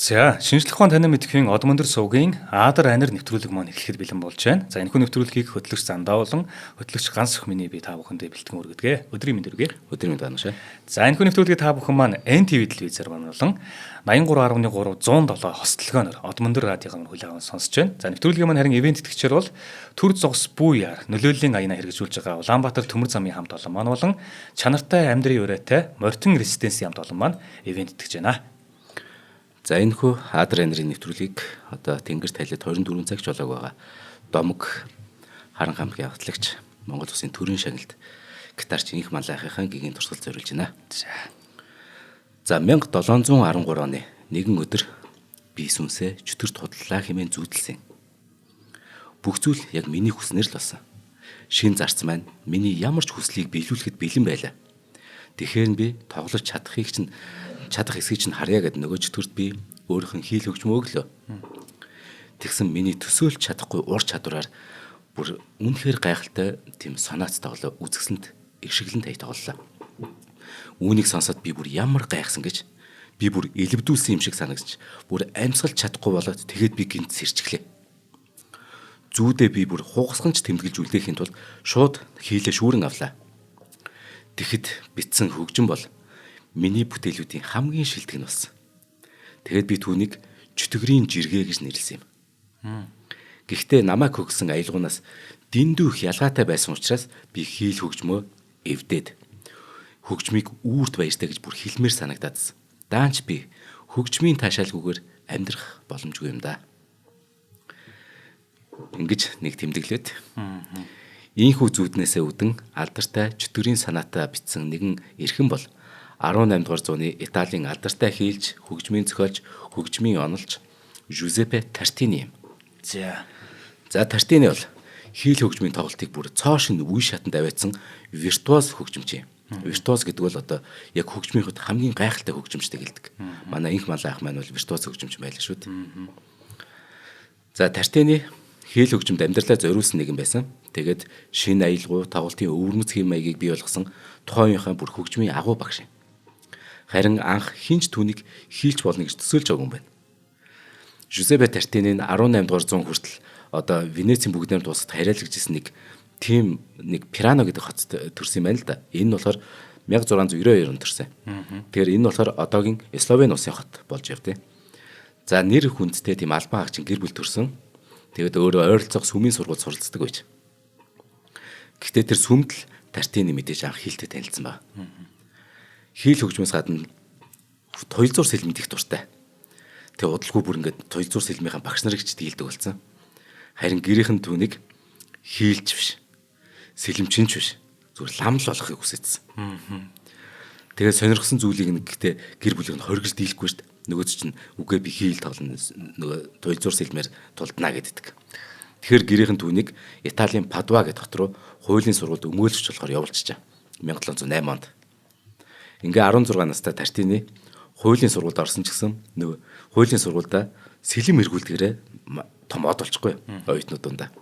За, шинжлэх ухаан танин мэдхийн Одон Мөндөр сувгийн Аадар Анир нэвтрүүлэг маань эхлэхэд бэлэн болж байна. За, энэхүү нэвтрүүлгийг хөтлөгч Зандаа болон хөтлөгч Ганс Өхмөний би та бүхэндээ бэлтгэн өргөдгөө. Өдрийн мэнд хүргэе. Өдрийн мэнд байна. За, энэхүү нэвтрүүлгийг та бүхэн маань NTV телевизээр болон 83.3 107 хостолгооноор Одон Мөндөр радиогоор хүлээн аван сонсож байна. За, нэвтрүүлгийн маань харин ивент тэтгэгчээр бол Төр Зогс Бууяар нөлөөллийн аяна хэрэгжүүлж байгаа Улаанбаатар Төмөр замын хамт олон маань болон Чанартай амьдрын өрөөтэй Мортин Резиденси хамт олон маань ивент тэтгэж байна. За энэхүү Аадар Анирын нэвтрүүлгийг одоо Тэнгэр талид 24 цагч болоог байгаа. Домог Харан хамтгийн явцлагч Монгол Улсын төрийн шагналд гитарч Инх Малайхын гигийн туршилт зориулж байна. За 1713 оны нэгэн өдөр би сүнсээ чөтгөрт худлаа хэмээн зүүдэлсэн. Бүх зүйл яг миний хүснээр л болсон. Шин зарц маань миний ямар ч хүслийг биелүүлэхэд бэлэн байлаа. Тэгэхээр би тоглож чадах эсгийг чинь харьяа гэд нөгөө чөтгөрт би өөрийнх нь хийл хөгжмөө өглөө. Тэгсэн миний төсөөлж чадахгүй ур чадвараар бүр үнэхээр гайхалтай тийм санаац тоглоо үзэсгэлэнт их шиглэн taj тоглолоо. Үүнийг сонсоод би бүр ямар гайхсан гэж би бүр элбдүүлсэн юм шиг санагдаж бүр амьсгалж чадахгүй болоод тэгэд би гинт сэрчглээ. Зүүдээ би бүр хугасганч тэмдэглэж үлдээхийн тулд шууд хийлээ шүүрэн авлаа. Тэгэхэд битсэн хөгжим бол миний бүтээлүүдийн хамгийн шилдэг нь болсон. Тэгэд би түүнийг чөтгөрийн жиргээ гэж нэрлэсэн юм. Гэхдээ намайг хөгсөн аялгуунаас дэндүүх ялгаатай байсан учраас би хийл хөгжмөө эвдээд хөгжмийг үүрт баяртай гэж бүр хэлмээр санагдаадсан. Даанч би хөгжмийн таашаалгүйгээр амьдрах боломжгүй юм да. Ингэж нэг тэмдэглээд ийхүү зүүднээсээ үдэн алдартай чөтгөрийн санаатай бичсэн нэгэн эрхэн бол 18 дугаар зууны Италийн алдартай хийлж, хөгжмийн зохиолч, хөгжмийн онолч Жузеппе Тартини юм. За Тартини бол хийл хөгжмийн тоглолтыг бүр цоо шин үе шатанд аваадсан виртуоз хөгжимч юм. Виртуоз гэдэг бол одоо яг хөгжмийн хувьд хамгийн гайхалтай хөгжимчтэй гэлдэг. Манай Инх Малайх маань бол виртуоз хөгжимч байлаа шүү дээ. За Тартини хийл хөгжимд амьдралаа зориулсан нэгэн байсан. Тэгээд шинэ аялгуу тоглолтын өвөрмөц хэм маягийг бий болгосон тухайн үеийнхээ бүр хөгжмийн агуу багш юм. Харин анх хинч түүнийг хийлж болно гэж төсөөлж байгаа юм байна. Жузеппе Тартини 18 дугаар зуун хүртэл одоо Венецийн бүгд найрамд улсад хариалагдсан нэг Пирано гэдэг хотод төрсөн юм байна л да. Энэ нь болохоор 1692 онд төрсөн. Тэгэхээр энэ болохоор одоогийн Словен улсын хот болж явдیں۔ За нэр хүндтэй тийм албан хаагчин гэр бүл төрсөн. Тэгээд өөрөө ойролцоох сүмийн сургууль суралцдаг байж. Гэхдээ тэр сүмд л Тартини мэдээж анх хийлтэй танилцсан ба. Хийл хөгжмөөс гадна туйлзуур сэлмэд их дуртай. Тэгээ удалгүй бүр ингээд туйлзуур сэлмийн багш нар гэж дийлдэг болсон. Харин гэрийнх нь түүнийг хийлж биш, сэлмчинч биш, зүгээр ламл болохыг хүсэжсэн. Тэгээ сонирхсан зүйлийг нэгтээ гэр бүлийг нь хоригж дийлэхгүй шүү дээ. Нөгөөд чинь үгүй би хийл тоглоно, нөгөө туйлзуур сэлмээр тулднаа гэдэг. Тэгэхээр гэрийнх нь түүнийг Италийн Падуа гэх хот руу хуулийн сургуульд өмөөлөгч болохоор явуулчихжээ. 1708 онд. Ингээ 16 настай Тартини хуулийн сургуульд орсон ч гэсэн нөгөө хуулийн сургуульда сэлэм эргүүлдгээрээ том од болчихгүй оюутнууд дундаа.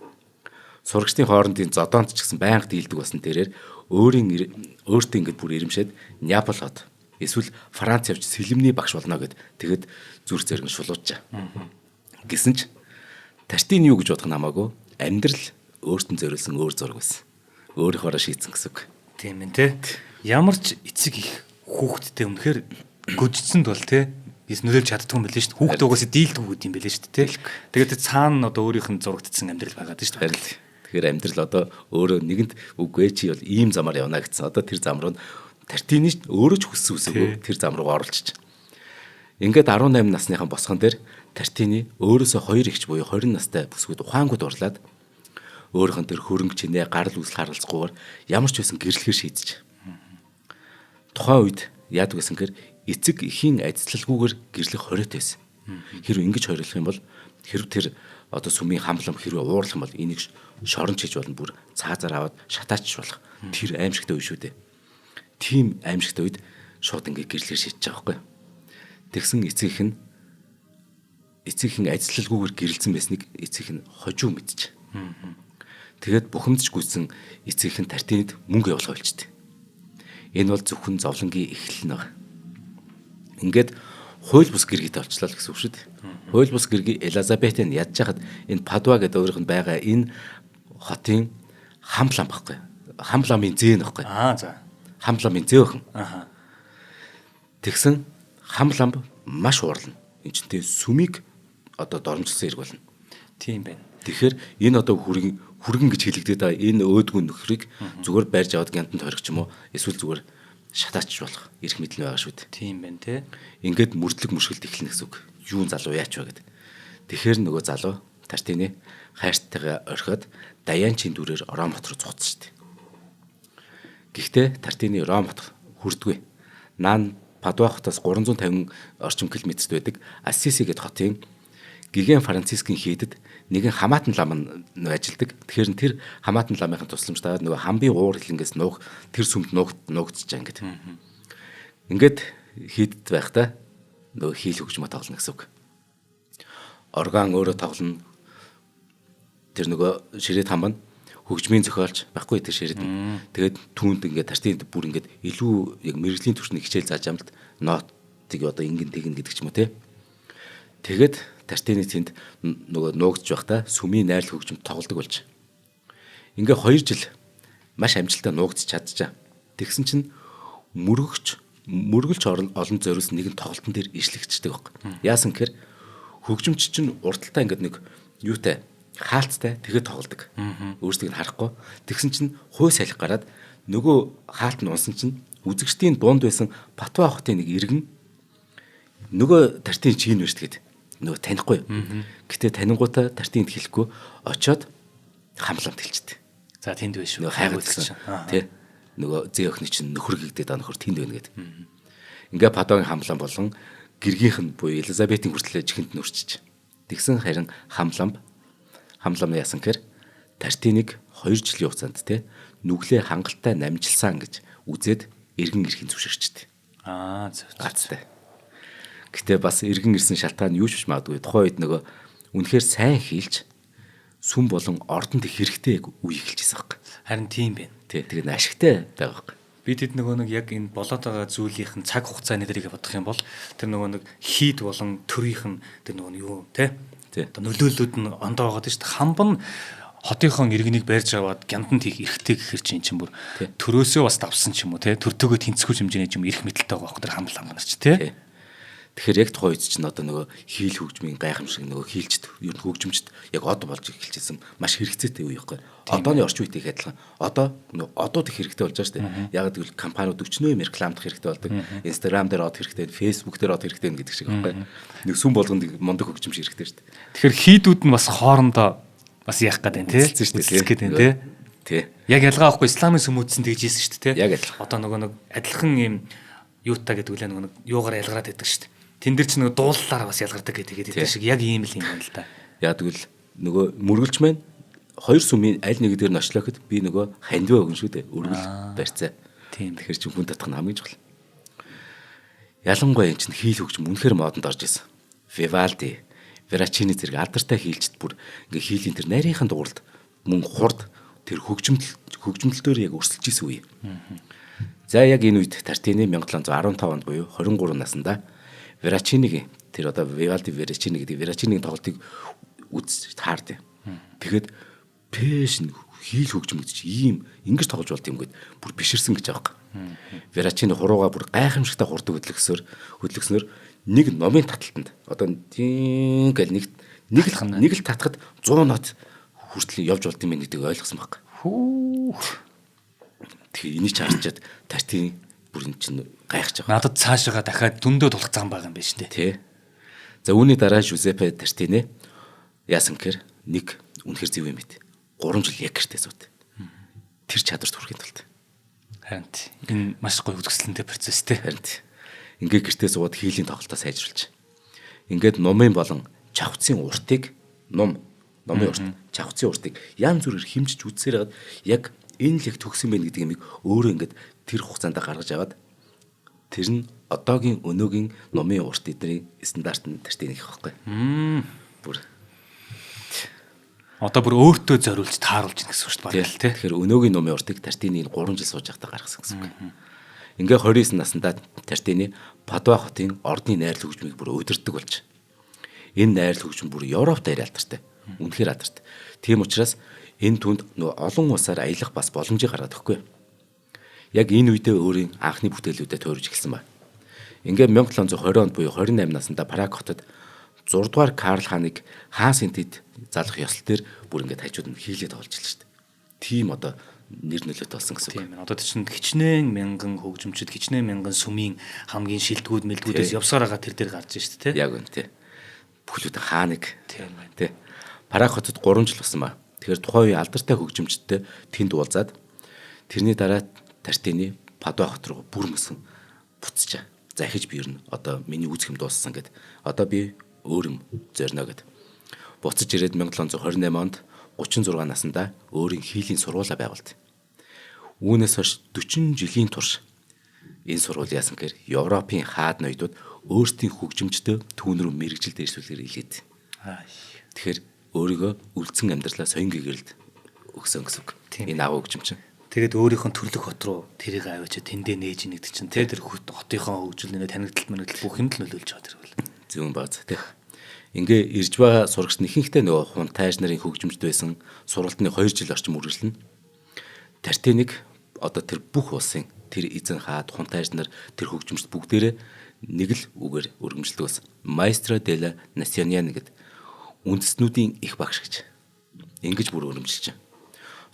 Сурагчдын хоорондын зодоонд ч гэсэн байнга дийлдэг болсон тэрээр өөртөө ингээд бүр ирэмшээд Неаполь хот эсвэл Франц явж сэлэмний багш болно гэд тэгэд зүрх зэрэг шулуужжаа. Гэсэн ч Тартини юу гэж бодох нь хамаагүй амьдрал өөртөө зориулсан өөр зураг байсан. Өөрийнхоороо шийдсэн гэсэн үг. Тийм ээ те. Ямар ч эцэг их хүүхдтэй үнэхээр гүжицэнд бол те нөлөөлж чаддгүй юм билээ шүү дээ. Хүүхдээ угаасаа дийлдэг хүүд юм билээ шүү дээ те. Тэгээд цаана одоо өөрийнх нь зурагдсан амьдрал байгаад шүү дээ. Тэгэхээр амьдрал одоо өөрөө нэгэнд үгүй чи бол ийм замаар явна гэсэн. Одоо тэр зам руу Тартини өөрөө ч хүссэн үсээгөө тэр зам руу оруулчих. Ингээд 18 насныхан босгон дээр Тартини өөрөөсөө 2 ихч буюу 20 настай бүсгүүд ухаангууд урлаад өөрийнх нь тэр хөрөнгө чинээ гарал үүсэл харалцгүйгээр ямар ч байсан гэрлэхээр шийдэж. Тухайн үед яадаг гэсэн хэрэг эцэг эхийн айцлалгүйгээр гэрлэх хориот байсан. Хэрвээ ингэж хориглох юм бол хэрв тэр одоо сүмийн хамлам хэрвээ уурлах юм бол энийг шорон чиж болно бүр цаазаар аваад шатаач болох. Тэр аимшигтай үе шүү дээ. Тийм аимшигтай үед шууд ингэ гэрлэхээр шийдэж байгаа байхгүй. Тэгсэн эцэг эхийн айцлалгүйгээр гэрэлсэн байсныг эцэг нь хожуу мэдчих. Тэгээд бухимдж гүйсэн эцэг нь Тартинид мөнгө явуулах болчихдээ. Энэ бол зөвхөн зовлонгийн эхлэл нь байна. Ингээд хууль бус гэргийтэй олчлоо л гэсэн үг шүү дээ. Хууль бус гэргийг Элизабетийн ядж хахад энэ Падуа гэдэг өөрийнх нь байгаа энэ хотын хамлам баггүй. Хамламын зээн баггүй. За. Хамламын зөөхөн. Аха. Тэгсэн хамлам маш уурлна. Энд чинь сүмийг одоо доромжилсан хэрэг болно. Тийм байна. Тэгэхээр энэ одоо хүргэн гэж хэлэгдээд байгаа энэ өөдгөө нөхрийг зүгээр байрж аваад гянтанд хорих ч юм уу эсвэл зүгээр шатаач болох эрх мэдэл байгаа шүү дээ. Тийм байна те. Ингээд мөрдлөг мөшгөлт эхэлнэ гэсэн үг. Юун залуу яач вэ гэдэг. Тэгэхээр нөгөө залуу Тартины хайртайгаа орхиод Даяанчийн дүрээр Ром хот руу зугацсан шүү дээ. Гэхдээ Тартины Ром хот хүрдгүй. Наан Падуа хотоос 350 орчим километрт байдаг Ассиси гэдэг хотын Гиген Францискийн хийдэд нэгэн хамаатан лам нь ажилладаг. Тэгэхээр тэр хамаатан ламынхын тусламжтайгаар нөгөө хамбын уур хилэнгээс нуух тэр сүмд нуугдчихж байгаа ингээд. Ингээд хийдэд байхдаа нөгөө хийл хөгжмө тоглоно гэсэн үг. Орган өөрөө тоглоно. Тэр нөгөө ширээд хамбан хөгжмийн зохиолч байхгүй тэр ширээд. Тэгээд түүнд ингээд Тартинд бүр ингээд илүү яг мэрэгжлийн түвшний хичээл зааж амлт нотыг одоо ингэн тэгнэ гэдэг ч юм уу те. Тэгээд Тартины тэнд нөгөө нуугдж байхдаа сүмийн найрал хөгжимд тоглодог болж. Ингээ 2 жил маш амжилттай нуугдж чадчихаа. Тэгсэн чинь мөргөлч олон зориулсан нэгэн тоглолтын дээр ишлэгчдэг баг. Яасан гэхээр хөгжимч чинь урталтаа ингээд нэг юутай хаалттай тэгээд тоглодог. Өөрсдийг нь харахгүй. Тэгсэн чинь хой салхи гараад нөгөө хаалт нь унсан чинь үзэгчдийн дунд байсан Батуа хотын нэг иргэн нөгөө Тартин чинь байж тэгээд нөгөө танихгүй. Гэтэ танингуудаа Тартинд хэлэхгүй очоод хамламт хэлчихдэг. За тэнд биш шүү. Нөгөө хайгуулсан. Тэ. Нөгөө зээ охины чинь нөхөр гэгдээд нөхөр тэнд байна гэдэг. Ингээ Падуагийн хамлам болон гэргийнх нь буюу Элизабетийн хүртэл чихэнд нүрчиж. Тэгсэн харин хамлам яасан гэхээр Тартиныг 2 жилийн хугацаанд тэ нүглээ хангалттай намжилсан гэж үзээд эргэн ирэх зөвшөөрчтэй. Зөв. Гэтэ бас эргэн ирсэн шалтгаан юу ч биш магадгүй. Тухайн үед нөгөө үнэхээр сайн хийлж сүм болон ордонд их хэрэгтэй үе эхэлжсэн баг. Харин тийм байна. Тэгээд ашигтай байгаа баг. Бид хэд нөгөө нэг яг энэ болоод байгаа зүйлийнх нь цаг хугацааны дээрийг бодох юм бол тэр нөгөө нэг хийд болон төрийнх нь тэр нөгөө юу те одоо нөлөөллүүд нь ондоо байгаа шүү дээ. Хамбан хотынхон иргэнийг барьж аваад гянданд хийх эрхтэй гэхэр чинь бүр төрөөсөө бас давсан ч юм уу те төртөөгөө тэнцвэрч хэмжээний юм эрх мэдэлтэй байгаа байхгүй тэр хамлам нар ч те. Тэгэхээр яг тухайн үед чинь одоо нөгөө хийл хөгжмийн гайхамшиг нөгөө хийлчд ер нь хөгжимчд яг од болж эхэлчихсэн маш хэрэгцээтэй үе байхгүй. Одооны орчин үетэй адилхан. Одоо их хэрэгтэй болж байгаа шүү дээ. Яг гэвэл компаниуд өчнөө рекламдах хэрэгтэй болдог. Instagram дээр од хэрэгтэй, Facebook дээр од хэрэгтэй гэдэг шиг байхгүй. Нэг сүм болгонд мундаг хөгжимч хэрэгтэй шүү дээ. Тэгэхээр хийдүүд нь бас хоорондоо бас яах гээд байна те. Үзэлцэж гээд байна те. Яг ялгаа авахгүй исламын сүмүүдсэн тэгж ийсэн шүү дээ те. Яг адилхан. Одоо нөгөө нэг адилхан юм юутай гэдэг үлээ нөгөө юугаар ялгараад байдаг шүү дээ. Тэн дээр ч нөгөө дуулалаараа бас ялгардаг гэдэг шиг яг ийм л юм байна л да. Яг тэгвэл нөгөө мөргөлч маань 2 сүмийн аль нэг дээр ночлоход би нөгөө хандив өгөн шүү дээ. Өргөл барьцаа. Тийм. Тэгэхээр чи хүн татах нь хамгийн чухал. Ялангуяа энэ чинь хийл хөгжим үнэхээр модонд орж исэн. Vivaldi, Veracini зэрэг алдартай хийлчд бүр ингээ хийлийн тэр нарийнхан дууралд мөн хурд тэр хөгжмөлтөөр яг өрсөлдөж исэн үе. За яг энэ үед Тартини 1715 онд буюу 23 наснда Veracini-гийн тэр одоо Vivaldi Veracini гэдэг Veracini-гийн тоглолтыг үз таард. Тэгэхэд пэшн хийл хөгжим гэж ийм ингэж тоглож болт юм гээд бүр биширсэн гэж байгаа юм. Veracini хурууга бүр гайхамшигтай хурдаг хөдлөгснөр нэг номын таталтанд одоо тийм гэл нэг л татахад 100 нот хүртэл явж болт юм гэдгийг ойлгосон баг. Тэгэхээр энийг чарчаад Тартини бүр эн чинь гайхаж байгаа. Надад цаашаага дахиад дүндөө тулах зам байгаа юм байна шүү дээ. Тий. За үүний дараа Жузеппе Тартини яасан гэхээр нэг үнэхэр зөв юм байт. 3 жил яг гэртээ сууд. Тэр чадварт хүрэхэд тулд. Харин энэ маш гоё үзэсгэлэнтэй процесстэй. Харин ингээ гэртээ сууд хийлийн тоглолтоо сайжруулж. Ингээд номын болон чавцын уртыг номын урт чавцын уртыг янз бүрээр хэмжиж үзсээр хагаад яг энэ л их төгсөн байх гэдэг юмыг өөрөө ингээд тэр хугацаанд гаргаж аваад тэр нь одоогийн өнөөгийн номын урт эдний стандартанд Тартини гэх байхгүй. Бүр одоо бүр өөртөө зориулж тааруулж гин гэсэн үг шүү дээ. Тэгэхээр өнөөгийн номын уртыг Тартини 3 жил сууж байхдаа гаргасан гэсэн үг. Ингээ 29 наснда Тартини Падуа хотын ордны найрал хөгжмийг бүр удирддаг болж. Энэ найрал хөгжим бүр Европ дээр алдартай. Үнэхээр алдартай. Тийм учраас энэ түнд нөө олон улсаар аялах бас боломжийг гаргаад өгөхгүй. Яг энэ үедээ өөрийн анхны бүтээлүүдэд тойрж эхэлсэн ба. Ингээ 1720 онд буюу 28 наснда Праг хотод 6 дугаар Карл хааныг хаан сэнтэд залах ёслол дээр бүр ингээд хажууд нь хийлээд тоглож илж шүү дээ. Тийм одоо нэр нөлөөтэй болсон гэсэн үг. Тийм ээ. Одоо чинь хичнээн мянган хөгжимчд, хичнээн мянган сүмийн хамгийн шилдэгүүд мэлдгүүдээс явсаар байгаа тэр дээр гарч шүү дээ, тий. Яг үнэ тий. Бүхлүүд хааныг тийм байна. тий. Праг хотод 3 жил болсон ба. Тэгэхээр тухайн үеийн алдартай хөгжимчдтэй тэнд уулзаад тэрний дараа Тартини Падуа хот руу бүр мөсөн буцчаа. Захиж би ер нь одоо миний үүсэх юм дууссан гэд. Одоо би өөр юм зорино гэд. Буцаж ирээд 1728 онд 36 наснда өөрийн хийлийн сургуулаа байгуулд. Үүнээс хойш 40 жилийн турш энэ сургууль яасан гэхээр Европын хаад ноёдууд өөрсдийн хөгжимчдөө түүн рүү мэрэгжилд ирсүүлэхээр илээд. Тэгэхээр өөрийгөө үлдсэн амьдралаа соён гэгэрэлд өгсөн гэсэн үг. Энэ агуу хөгжимч. Тэгээд өөрийнх нь төрлөх хот руу тэрийг аваач тэндээ нээж нэгдэг чинь тэр хотынхоо хөгжлөний танигдтал мэрэгдэл бүх юмд нөлөөлж байгаа тэр бол. Зүүн бааз тий. Ингээ ирж байгаа сурагч нь ихэнхдээ нөгөө хунтайж нарын хөгжимчд байсан сургалтын 2 жил орчим үргэлжлэнэ. Тартиник одоо тэр бүх улсын тэр эзэн хаад хунтайж нар тэр хөгжимчд бүгдээрээ нэг л үгээр өргөмжлөдөг байсан. Maestro della Nazione гэдэг үндэстнүүдийн их багш гэж. Ингэж бүр өргөмжилж.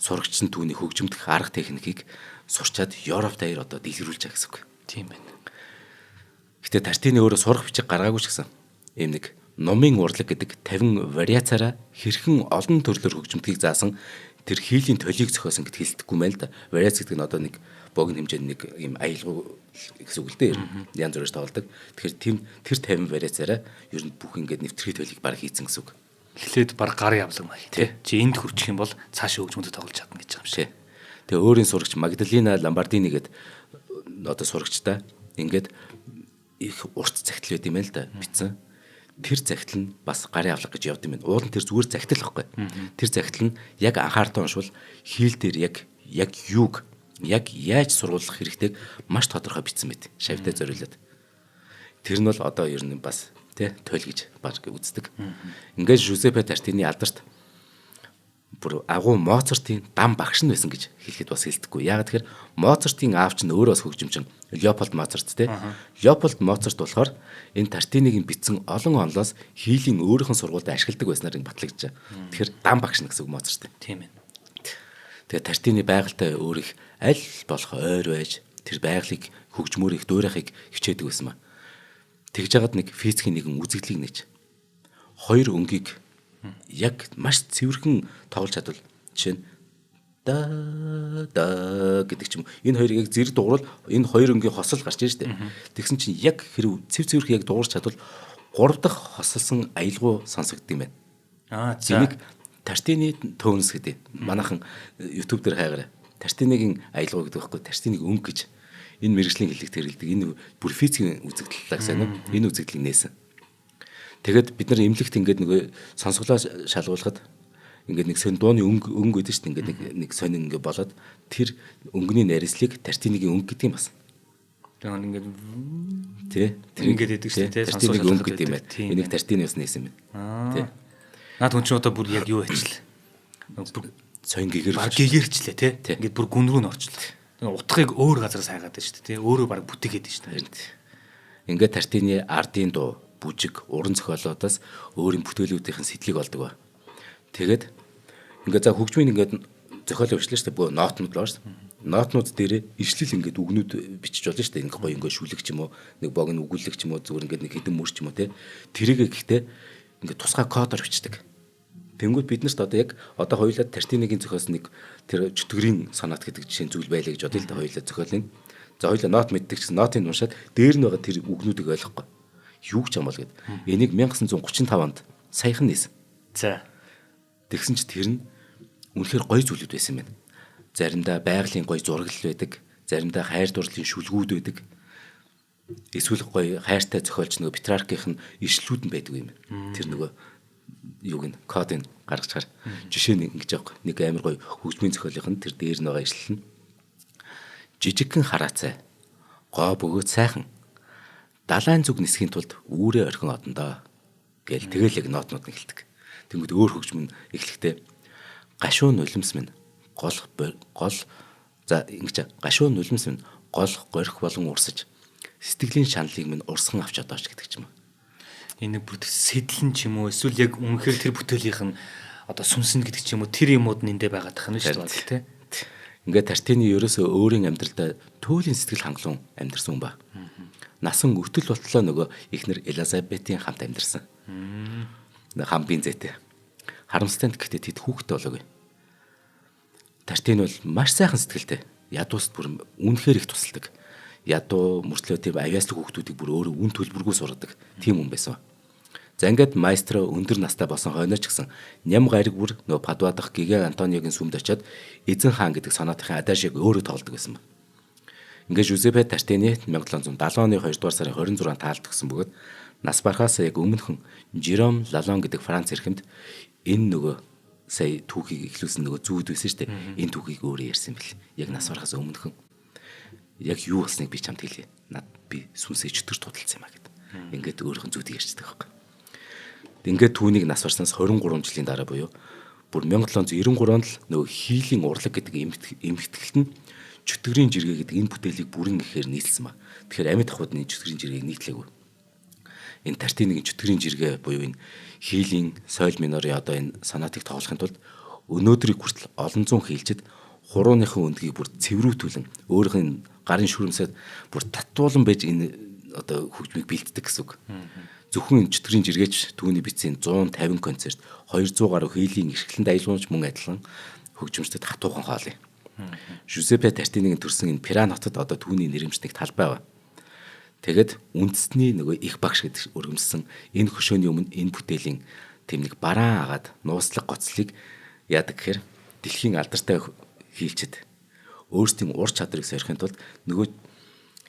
Сурагч нь түүний хөгжимдөх арга техникийг сурчаад Европ даяар одоо дэлгэрүүлж байгаа гэсэн үг. Тийм байна. Гэтэ Тартини өөрөө сурах бичиг гаргаагүй ч гэсэн ийм нэг номын урлаг гэдэг 50 вариацаараа хэрхэн олон төрлөөр хөгжимтгийг заасан тэр хийлийн толийг зохиосон гэд хэлдэггүй мэн л да. Вариац гэдэг нь одоо нэг богино хэмжээний нэг ийм аялгау гэсэн үг л дээ. Янз бүрээр тоглодог. Тэгэхээр тэр 50 вариацаараа ер нь бүх ингээд нэвтрхий толийг баг хийцэн гэсэн үг. Эхлээд баг гар явлаг маяг тий. Чи энд хүрчих юм бол цаашаа хөгжмөдөд тоглож чадна гэж байгаа юм шиг. Тэгээ өөрийн сурагч Магдалина Ламбардини гэдэг одоо сурагчтай ингээд их урт цагтл байт юм л да битсэн. Тэр цагтл нь бас гарын авлага гэж явд юм байна. Уул нь тэр зүгээр цагтл байхгүй. Тэр цагтл нь яг анхаарал уншвал хийл дээр яг юуг яг яаж сургуулах хэрэгтэйг маш тодорхой бичсэн байт. Шавьтай зориулаад. Тэр нь бол одоо ер нь бас тий тойл гэж баг үздэг. Ингээд Жузеппе Тартини алдарт бүр агуу Моцартын дам багш нь байсан гэж хэлэхэд бас хэлдэггүй. Яг тэгэхээр Моцартын аав чинь өөрөө бас хөгжимчин Леопольд Моцарт тий. Леопольд Моцарт болохоор энэ Тартинигийн бичсэн олон онлоос хийлийн өөрийнх нь сургуульд ашигладаг байснаар ингэ батлагдаж байгаа. Тэгэхээр дам багш нь гэсэн үг Моцарт. Тийм ээ. Тэгээ Тартини байгальтай өөрийнх аль болох ойр байж тэр байгалыг хөгжмөөр их дуурайхыг хичээдэг байсан ба. Тэгж жагаад нэг физикийн нэгэн үзэгдлийг нээж. Хоёр өнгийг яг маш цэвэрхэн тоглож чадвал жишээ нь да гэдэг ч юм. Энэ хоёрыг яг зэрэг дуурал энэ хоёр өнгийн хосол гарч ийн штэ. Тэгсэн чинь яг хэрв цэвэрх яг дуурч чадвал 3 дахь хосолсон аялгау сонсогддог юм байна. Энийг Тартини тонус гэдэг. Манайхан YouTube дээр хайгаарай. Тартинигийн аялгау гэдэг байхгүй. Тартиnig өнгө гэж энэ мэргэжлийн хэллэгт хэрэглэдэг. Энэ бүр физикийн үзэгдэл гэсэн юм. Энэ үзэгдлийг нээсэн. Тэгээд бид нар эмнэлэгт ингээд нөгөө сонсголоо шалгуулахад ингээд нэг сон дууны өнгө гэдэг чинь ингээд нэг сонин ингээд болоод тэр өнгөний найрслыг Тартинигийн өнгө гэдэг юм бас. Тэгээд ингээд тий тэр ингээд байдаг шүү дээ. Тартиnig өнгө гэдэг юм байна. Энийг Тартини бас нээсэн юм байна. Тий. Наад хүн чинь одоо бүр яг юу хийчлээ. Соён гэгэрчлээ тий. Ингээд бүр гүн рүү н орчлоо. Утгыг өөр газараас хайгаад байна шүү дээ. Тий. Өөрөө баг бүтээгээд байна шүү дээ. Ингээд Тартини ардын дуу, бүжиг, уран зохиолоодоос өөрийн бүтээлүүдийн сэтлийг олдог ба. Тэгээд ингээд за хөгжмийн ингээд зохиолоо бичлээ шүү дээ. Бөө нотнууд л байна шүү дээ. Нотнууд дээр ишлэл ингээд үгнүүд бичиж болно шүү дээ. Ингээд гоё ингээд шүлэг ч юм уу, нэг богино өгүүлэг ч юм уу, зүгээр ингээд нэг хэдэн мөр ч юм уу тий. Тэрийг гэхдээ ингээд тусгай кодоор бичдэг. Тэнгүүд бид нарт одоо яг одоо хоёулаа Тартинигийн зохиосон нэг тэр чөтгөрийн сонат гэдэг жишээ зүйл байлаа гэж бодъё л да хоёулаа зохиолын. За хоёулаа нот мэддэг чинь нотыг уншаад дээр нь байгаа тэр үгнүүдийг ойлгохгүй. Юу ч юм бол гэд. Энийг 1935 онд саяхан нээсэн. За. Тэгсэн чи тэр нь үнэхээр гоё зүйлүүд байсан юм байна. Заримдаа байгалийн гоё зураглал байдаг, заримдаа хайр дурлалын шүлгүүд байдаг. Эсвэл гоё хайртай зохиолч нөгөө Петраркийн ишлүүд нь байдаг юм байна. Тэр нөгөө юуг нь кодыг гаргаж чаар. Жишээ нь ингэж аахгүй. Нэг амар гоё хөгжмийн зохиолын тэр дээр нь байгаа ишлэл нь жижигхэн хараацай гоо бөгөөд сайхан. Далайн зүг нисхийн тулд үүрээ орхин одондоо гээл тэгэл яг ноотнууд нь эхэлдэг. Тэнгүүд өөр хөгжим нь эхлэхдээ гашуу нулимс минь гашуу нулимс минь гол горих болон урсаж сэтгэлийн шаналлыг минь урсган авч одооч гэдэг ч юм. Энэ бүр сэтлэн ч юм уу эсвэл яг үнэхээр тэр бүтээлийнх нь одоо сүнсэн гэдэг ч юм уу тэр юмуд нь эндээ байгаад тахна шүү дээ. Ингээд Тартини ерөөсөө өөрийн амьдралдаа туйлын сэтгэл хангалуун амьдэрсэн хүн ба. Насан өтөл болтлоо нөгөө эхнэр Элизабетийн хамт амьдэрсэн. Хамбин зэтэй. Харамсалтай гэхдээ тэд хүүхдтэй болоогүй. Тартини бол маш сайхан сэтгэлтэй. Ядууст бүр үнэхээр их тусалдаг. Ядуу мөртлөө тийм авьяаслаг хүүхдүүдийг бүр өөрөө үн төлбөргүй сургадаг тийм хүн байсан. За ингээд маэстро өндөр настай болсон хойноо ч гэсэн ням гариг бүр нөгөө Падуа дахь Гигэ Антониогийн сүмд очиод Эзэн хаан гэдэг сонатын адажийг өөрөө тоглодог байсан ба. Ингээд Жузеппе Тартини 1770 оны 2 дугаар сарын 26-нд таалдсан бөгөөд нас барахаас яг өмнөхөн Жером Лалон гэдэг Франц эрхэмд энэ нөгөө сая түүхийг эхлүүлсэн нөгөө зүүд байсан шүү дээ. Энэ түүхийг өөрөө ярьсан бэл. Яг нас барахаас өмнөхөн яг юу болсныг би чамд хэлье. Би сүнсээ чөтгөр тудалсан юм а гэд. Ингээд өөрийнх нь зүүдийг ярьцдаг байхгүй. Ингээд түүнийг нас барснаас 23 жилийн дараа буюу бүр 1793 онд л нөгөө хийлийн урлаг гэдэг эмхэтгэлт нь чөтгөрийн жиргээ гэдэг энэ бүтээлийг бүрэн ихээр нийлсэн ба. Тэгэхээр амьд ахуйдны чөтгөрийн жиргээг нийтлээгүй. Энэ Тартинигийн чөтгөрийн жиргээ буюу энэ хийлийн соёл минорын одоо энэ сонатыг тоглохын тулд өнөөдрийг хүртэл олон зуун хийлчэд хурууныхын өндгийг бүр цэврүүтүүлэн өөрийнх нь гарын шүрмсэд бүр татуулан байж энэ одоо хөгжмийг бэлддэг гэсэн үг. Зөвхөн чөтгөрийн жиргээч түүний бичсэн 150 концерт 200 гаруй хийлийн эрхлэлд аялуулж мөн адилхан хөгжимчдөд хатуухан хоолой. Жузеппе Тартинигийн төрсэн энэ Пиран хотод одоо түүний нэрэмжтэй талбай ба. Тэгэд үндэсний нөгөө их багш гэдэг өргөмжсөн энэ хөшөөний өмнө энэ бүтээлийн тэмдэг бараан агаад нууцлаг гоцлыг яадаг гэхээр дэлхийн алдартай хийлчэд өөрсдийн ур чадрыг сойрхын тулд нөгөө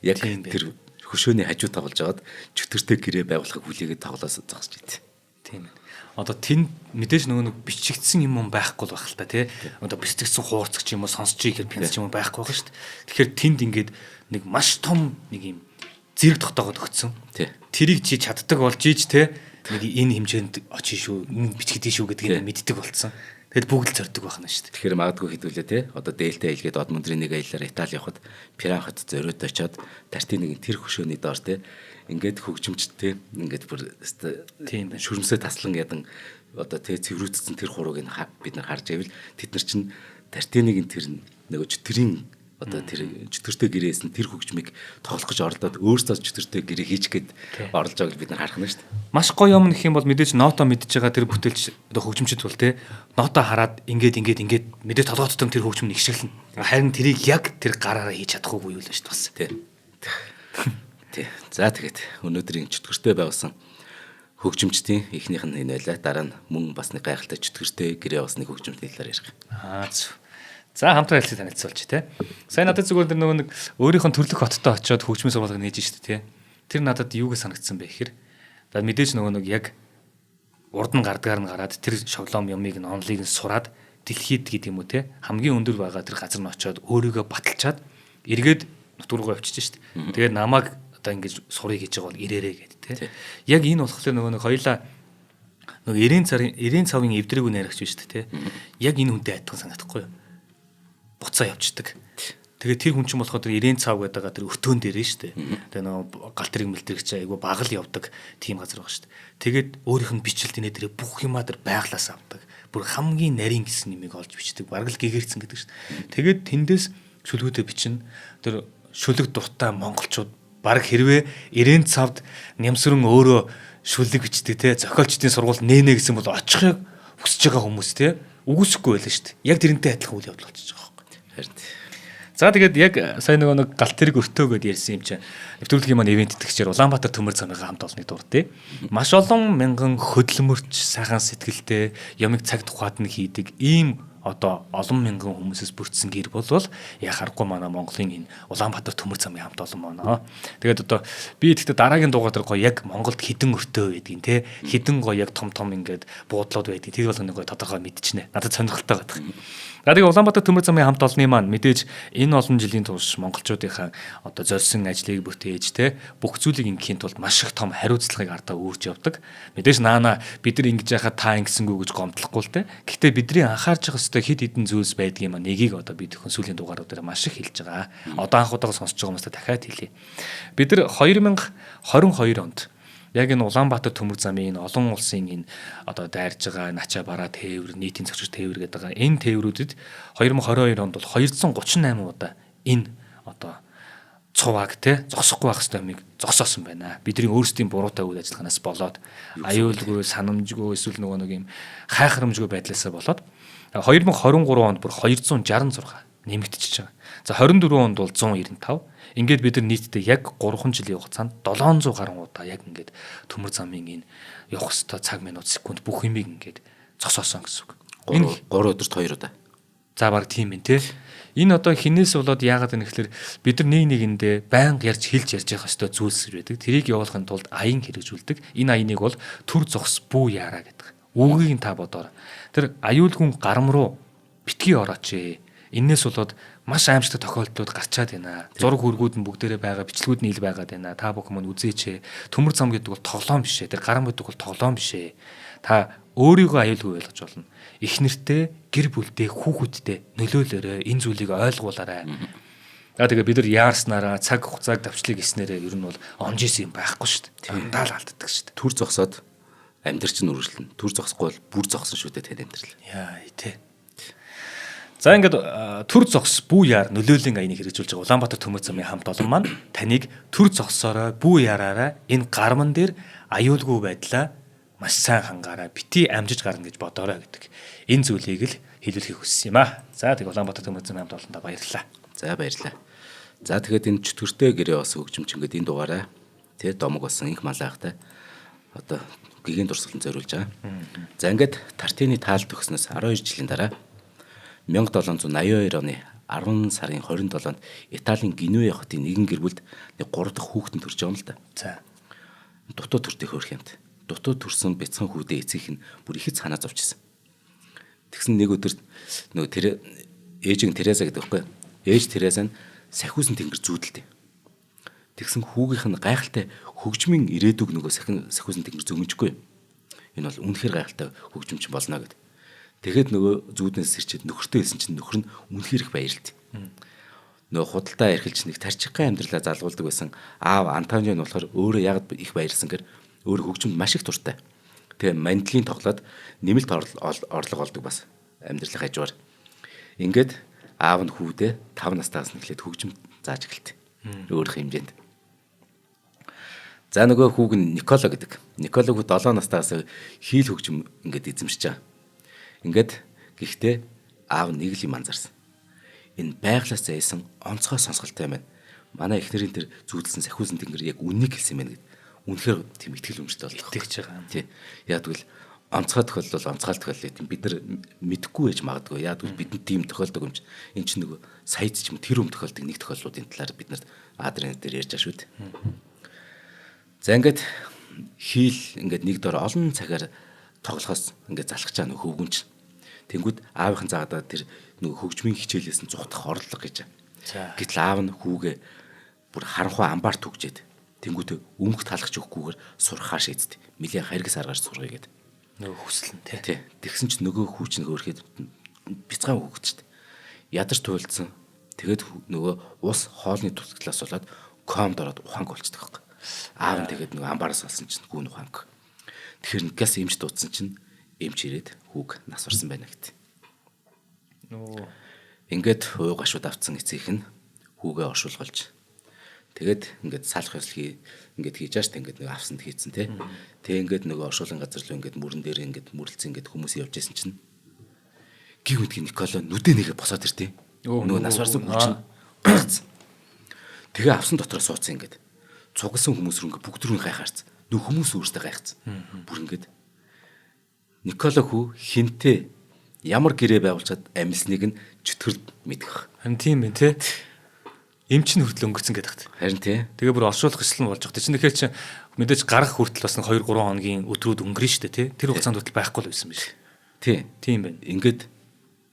яг тэр хөшөөний хажуу тоглож байгаад чөтгөртэй гэрээ байгуулахыг хүлээгээд тоглоос зогсож байт. Тийм ээ. Одоо тэнд мэдээж нөгөө нэг бичигдсэн юм байхгүй л байх л та тий. Одоо бичигдсэн хуурцаг ч юм уу сонсч ихээр пинц ч юм уу байхгүй байгаа шүү дээ. Тэгэхээр тэнд ингээд нэг маш том нэг юм зэрэг тогтоогод өгсөн. Тэрийг чи чаддаг болж ийж тий. Нэг энэ хэмжээнд очиж шүү, энэ бичигдэн шүү гэдгийг мэддэг болсон. Тэгэл бүгд л зорддог байна шүү дээ. Тэгэхээр магадгүй хэдүүлээ тий. Одоо дээлтэй аялгээд Одмондрын нэг аяллаар Итали явахад Пиран хот зориод очиод Тартинигийн тэр хөшөөний доор тий. Ингээд хөгжимчтэй ингээд бүр тийм шүрмсээ таслан ядан одоо тэ цэврүүцсэн тэр хурууг бид нар харж байвал тэд нар чинь Тартинигийн тэр нөгөө чөтгөрийн одоо тэр чөтгөртэй гэрээс нь тэр хөгжмийг тоглох гэж оролдоод өөрсдөө чөтгөртэй гэрээ хийчих гээд оролж байгааг бид нар харах нь шүү дээ. Маш гоё юм нэх юм бол мэдээж ноото мэдж байгаа тэр бүтээлч одоо хөгжимчд бол тэ ноото хараад ингээд мэдээ толгойдтон тэр хөгжим нэг шиглэн. Харин тэрийг яг тэр гараараа хийж чадахгүй юу л шүү дээ бас тэ. За тэгээд өнөөдрийн чөтгөртэй байгуулсан хөгжимчдийн эхнийх нь энэ байлаа. Дараа нь мөн бас нэг гайхалтай чөтгөртэй гэрээ басны хөгжимчдийн талаар ярих. За хамтран ярилцлыг танилцуулж тий. Сайн надад зүгээр нөгөө нэг өөрийнх нь төрлөх хоттой очиод хөгжмийн сургалтыг нээж штэ тий. Тэр надад юуг санагдсан бэ гэхээр за мэдээж нөгөө нэг яг урд нь гардгаар нь гараад тэр шоглоом юмыг нь онлыг нь сураад дэлхийд гэдэг юм уу тий. Хамгийн өндөр байгаа тэр газар нь очиод өөрийгөө баталчаад эргээд нутг руугаа явчих штэ. Тэгээд намайг одоо ингэж сурыг гэж байгаа бол ирээрээ гэдэг тий. Яг энэ болохоор нөгөө нэг хоёлаа нөгөө 90 цавын эвдрээгүй найрагч биш тий. Яг энэ хүнтэй адилхан санагдахгүй юу? Буцаа явчихдаг. Тэгээ тэр хүн чинь болохоор тэр 90 цав гэдэг тэр өтөөн дээр нь шүү дээ. Тэгээ нөгөө галтрыг мэлтрэгч айгу багал явдаг тийм газар байгаа шүү дээ. Тэгээд өөрийнх нь бичлэлт инээ дээр бүх юмаа тэр байглаас авдаг. Бүр хамгийн нарийн гэсэн нэмийг олж бичдэг. Бараг л гэгэрцэн гэдэг шүү дээ. Тэгээд тэндээс шүлгүүдээ бичнэ. Тэр шүлэг дуртай монголчууд бараг хэрвээ 90 цавд нямсран өөрөө шүлэг бичдэг те зохиолчдын сургууль нээнэ гэсэн бол очихыг хүсэж байгаа хүмүүс те үгүйсэхгүй байлаа шүү дээ. Яг тэрнтэй адилхан үйл явдал болчихж байгаа байхгүй. Харин. За тэгээд яг сайн нөгөө нэг галт тэрэг өртөөгөөд ярьсан юм чинь нэвтрүүлгийн маань ивент итгэгчээр Улаанбаатар төмөр замынхаа хамт олныг дурдъя. Маш олон мянган хөдөлмөрч сайхан сэтгэлтэй ямиг цаг тухайд нь хийдэг ийм одоо олон мянган хүмүүсээс бүрдсэн гэр болвол яхахгүй манай Монголын энэ Улаанбаатар төмөр замын хамт олон байна. Тэгээд одоо би тэгтээ дараагийн дугаар дээр гоё яг Монголд хідэн өртөө байдгийн те хідэн гоё яг том ингээд буудлууд байдгийг тэр болгоны гоё тодорхой мэдчихнэ. Надад сонирхолтой байдаг. За тэгээд Улаанбаатар төмөр замын хамт олонны маань мэдээж энэ олон жилийн турш монголчуудынхаа одоо зорьсон ажлыг бүтээж те бүх зүйлийг ингээхийн тулд маш их том хариуцлагыг ардаа үүрж явдаг. Мэдээж наана бид нар ингэж яхад та ингэсэнгүү гэж гомдлохгүй л те. Гэхдээ бидний анхаарч байгаа ёстой хэд хэдэн зүйлс байдгийн маань нэгийг одоо бид хүн сүүлийн дугаарууд дээр маш их хэлж байгаа. Одоо анх удаага сонсож байгаа юмстай дахиад хэлье. Бид нар 2022 онд яг энэ Улаанбаатар төмөр замын энэ олон улсын энэ одоо дайрж байгаа Нача бараа тээвэр, нийтийн зочид тээвэр гэдэг байгаа энэ тээврүүдэд 2022 онд бол 238 удаа энэ одоо цуваг те зогсохгүй байх ёстой юмыг зогсоосон байна. Бидний өөрсдийн буруутай үйл ажиллагаанаас болоод аюулгүй, санамжгүй эсвэл нөгөө нэг юм хайхрамжгүй байдлаасаа болоод 2023 онд бүр 266 нэмэгдчихэж байгаа. За 24 онд бол 195. Ингээд бид нар нийтдээ яг 3 жилийн хугацаанд 700 гаруй удаа яг ингээд төмөр замын энэ явах ёстой цаг минут секунд бүх юмыг ингээд зогсоосон гэсэн үг. Энэ 3 өдөрт 2 удаа. За баг тийм ээ те. Энэ одоо хинээс болоод яагаад вэ гэхээр бид нар нэг нэгэндээ байнга хэлж ярьж явах ёстой зүйлс байдаг. Тэрийг явуулахын тулд аян хэрэгжүүлдэг. Энэ аяныг бол төр зогс бүү яараа гэдэг. Үгийг нь та бодоорой. Тэр аюулгүй гарам руу битгий орооч. Энээс болоод маш аимшигтай тохиолдлууд гарчаад байна. Зураг хүргүүд нь бүгдээрээ байгаа, бичлэгүүд нь ил байгаад байна. Та бүхэн мань үзээч. Төмөр зам гэдэг бол тоглоом биш ээ. Тэр гарам гэдэг бол тоглоом биш ээ. Та өөрийгөө аюулгүй ойлгож болно. Их нэртэй, гэр бүлтэй, хүүхэдтэй нөлөөлөөрэй. Энэ зүйлийг ойлгуулаарай. Тэгээ бид нар яарснараа цаг хугацааг давчлыг хийснээрээ ер нь бол онж исэн юм байхгүй шүү дээ. Дандаа л алддаг шүү дээ. Түр зогсоод амьдрал чинь үргэлжлэнэ. Түр зогсохгүй бол бүр зогсон шүү дээ тэр амьдрал. Яа тий. За ингээд төр зогс бүү яар нөлөөлийн аяныг хэрэгжүүлж байгаа Улаанбаатар төмөр замын хамт олон маань таныг төр зогсоорой бүү яраараа энэ гарман дээр аюулгүй байдлаа маш сайн хангаарай бити амжиж гарна гэж бодоорой гэдэг энэ зүйлийг л хэлүүлэхийг хүссэн юм аа. За тэгээ Улаанбаатар төмөр замын хамт олондоо баярлалаа. За баярлалаа. За тэгээд энэ чөтгөртэй гэрээ бас хөгжимч ингээд энэ дугаараа тэр домог болсон инх малайхтай одоо гэгээн дурсгалан зориулж байгаа. За ингээд Тартины таал төгснөөс 12 жилийн дараа 1782 оны 10 сарын 27-нд Италийн Генуэ хотын нэгэн гэр бүлд 3 дахь хүүхэд төрж байгаа юм л да. За. Дутуу төртөй хөөрх юмт. Дутуу төрсөн бяцхан хүүдээ эцгийнх нь бүр ихэд санаа зовчихсон. Тэгсэн нэг өдөр нөгөө тэр ээжийн Тереза гэдэг байхгүй. Ээж Тереза нь сахиусан тэнгэр зүүдэлтэй. Тэгсэн хүүгийнх нь гайхалтай хөгжмийн ирээдүг нөгөө сахиусан тэнгэр зөгнөжгүй. Энэ бол үнэхээр гайхалтай хөгжимч болно гэд. Тэгэхэд нөгөө зүүднээс ирчээд нөхөртөө хэлсэн чинь нөхөр нь үнэхээр их баярлт. Нөгөө худалдаа эрхэлж нэг тарчигын амьдралаа залгуулдаг байсан аав Антонио нь болохоор өөрөө яг их баярлсан гэр өөрөө хөгжимд маш их дуртай. Тэгээ мандлын тоглоод нэмэлт орлого олдог бас амьдралын хажуугаар. Ингээд аав нь хүүдээ 5 настайгаас нэхлээд хөгжим зааж эхэлтэ. Өөрөх хэмжээнд. За нөгөө хүүг нь Николо гэдэг. Николо хүү 7 настайгаас хийл хөгжим ингээд эзэмшиж байгаа. Ингээд гэхдээ аав нэг л юм анзаарсан. Энэ байглаас зайсан онцгой сонсголтой юм байна. Манай эхнэрийн тэр зүүдэлсэн сахиусан тэнгэр яг үннийг хэлсэн юм байна гэд. Үнэхээр тийм ихтгэл өмчтэй болох. Итгэж байгаа. Тий. Яг тэгвэл онцгой тохиолдол бол онцгой тохиолдол тийм бид нар мэдэхгүй байж магадгүй. Яг тэгвэл бидэнд тийм тохиолдог юм чи. Энд чинь нөгөө саяд ч юм тэр тохиолдог нэг тохиолдлуудын талаар бид нарт адрент дээр ярьж байгаа шүү дээ. За ингээд хийл ингээд нэг дор олон цагаар тоглохоос ингээд залхаж байгаа нөх хөвгүн чинь. Тэнгүүд аавынхан заагаад тэр нөгөө хөгжмийн хичээлээс нь зүхтах орлого гэж. Гэтэл аав нь хүүгээ бүр харанхуй амбаар түгжээд тэнгүүд өмг талахч өгөхгүйгээр сурхаа шийдсэн. Милийн харгас аргаар сургая гэд. Нөгөө хүслэн тий. Тэгсэн чинь нөгөө хүү чинь өөрөхэд бяцхан хөөгч шүү дээ. Ядарч туйлдсан. Тэгээд нөгөө ус хоолны тусгалаас болоод комд ороод ухаанг болцдог байхгүй. Аав нь тэгээд нөгөө амбаараас олсон чинь гүн ухаанг. Тэгэхээр газ эмч дуудсан чинь эмч ирээд хүүг нас барсан байна гэт. Ингээд уу гашууд авцсан эцгийнх нь хүүгээ оршуулгалж тэгээд ингээд салах ёслохыг ингээд хийж ааш та ингээд нэг авсанд хийцэн тий. Тэг ингээд нөгөө оршуулгын газар л ингээд мөрөн дээр ингээд мөрлцэн ингээд хүмүүс явж исэн чинь гів мэдгийн Николо нүдэ нэгэ босоод иртээ. Нөгөө нас барсан хүн чинь тэгээ авсан дотроо суудсан ингээд цугласан хүмүүс рүү ингээд бүгд рүү гайхаарц. Нөгөө хүмүүс өөртөө гайхацсан. Бүр ингээд Николо хүү хинтээ ямар гэрээ байгуулчаад амьсныг нь чөтгөрд мэдэх. Харин тийм байх тий. Эмч нь хүртэл өнгөрцөн гэдэг хат. Харин тий. Тэгээ бүр оршуулах хэсэл нь болж байгаа. Чинь тэгэхээр чи мэдээж гарах хүртэл бас 2 3 хоногийн өдрүүд өнгөрнө шүү дээ тий. Тэр хугацаанд хүртэл байхгүй л байсан биш. Тий. Тийм байна. Ингээд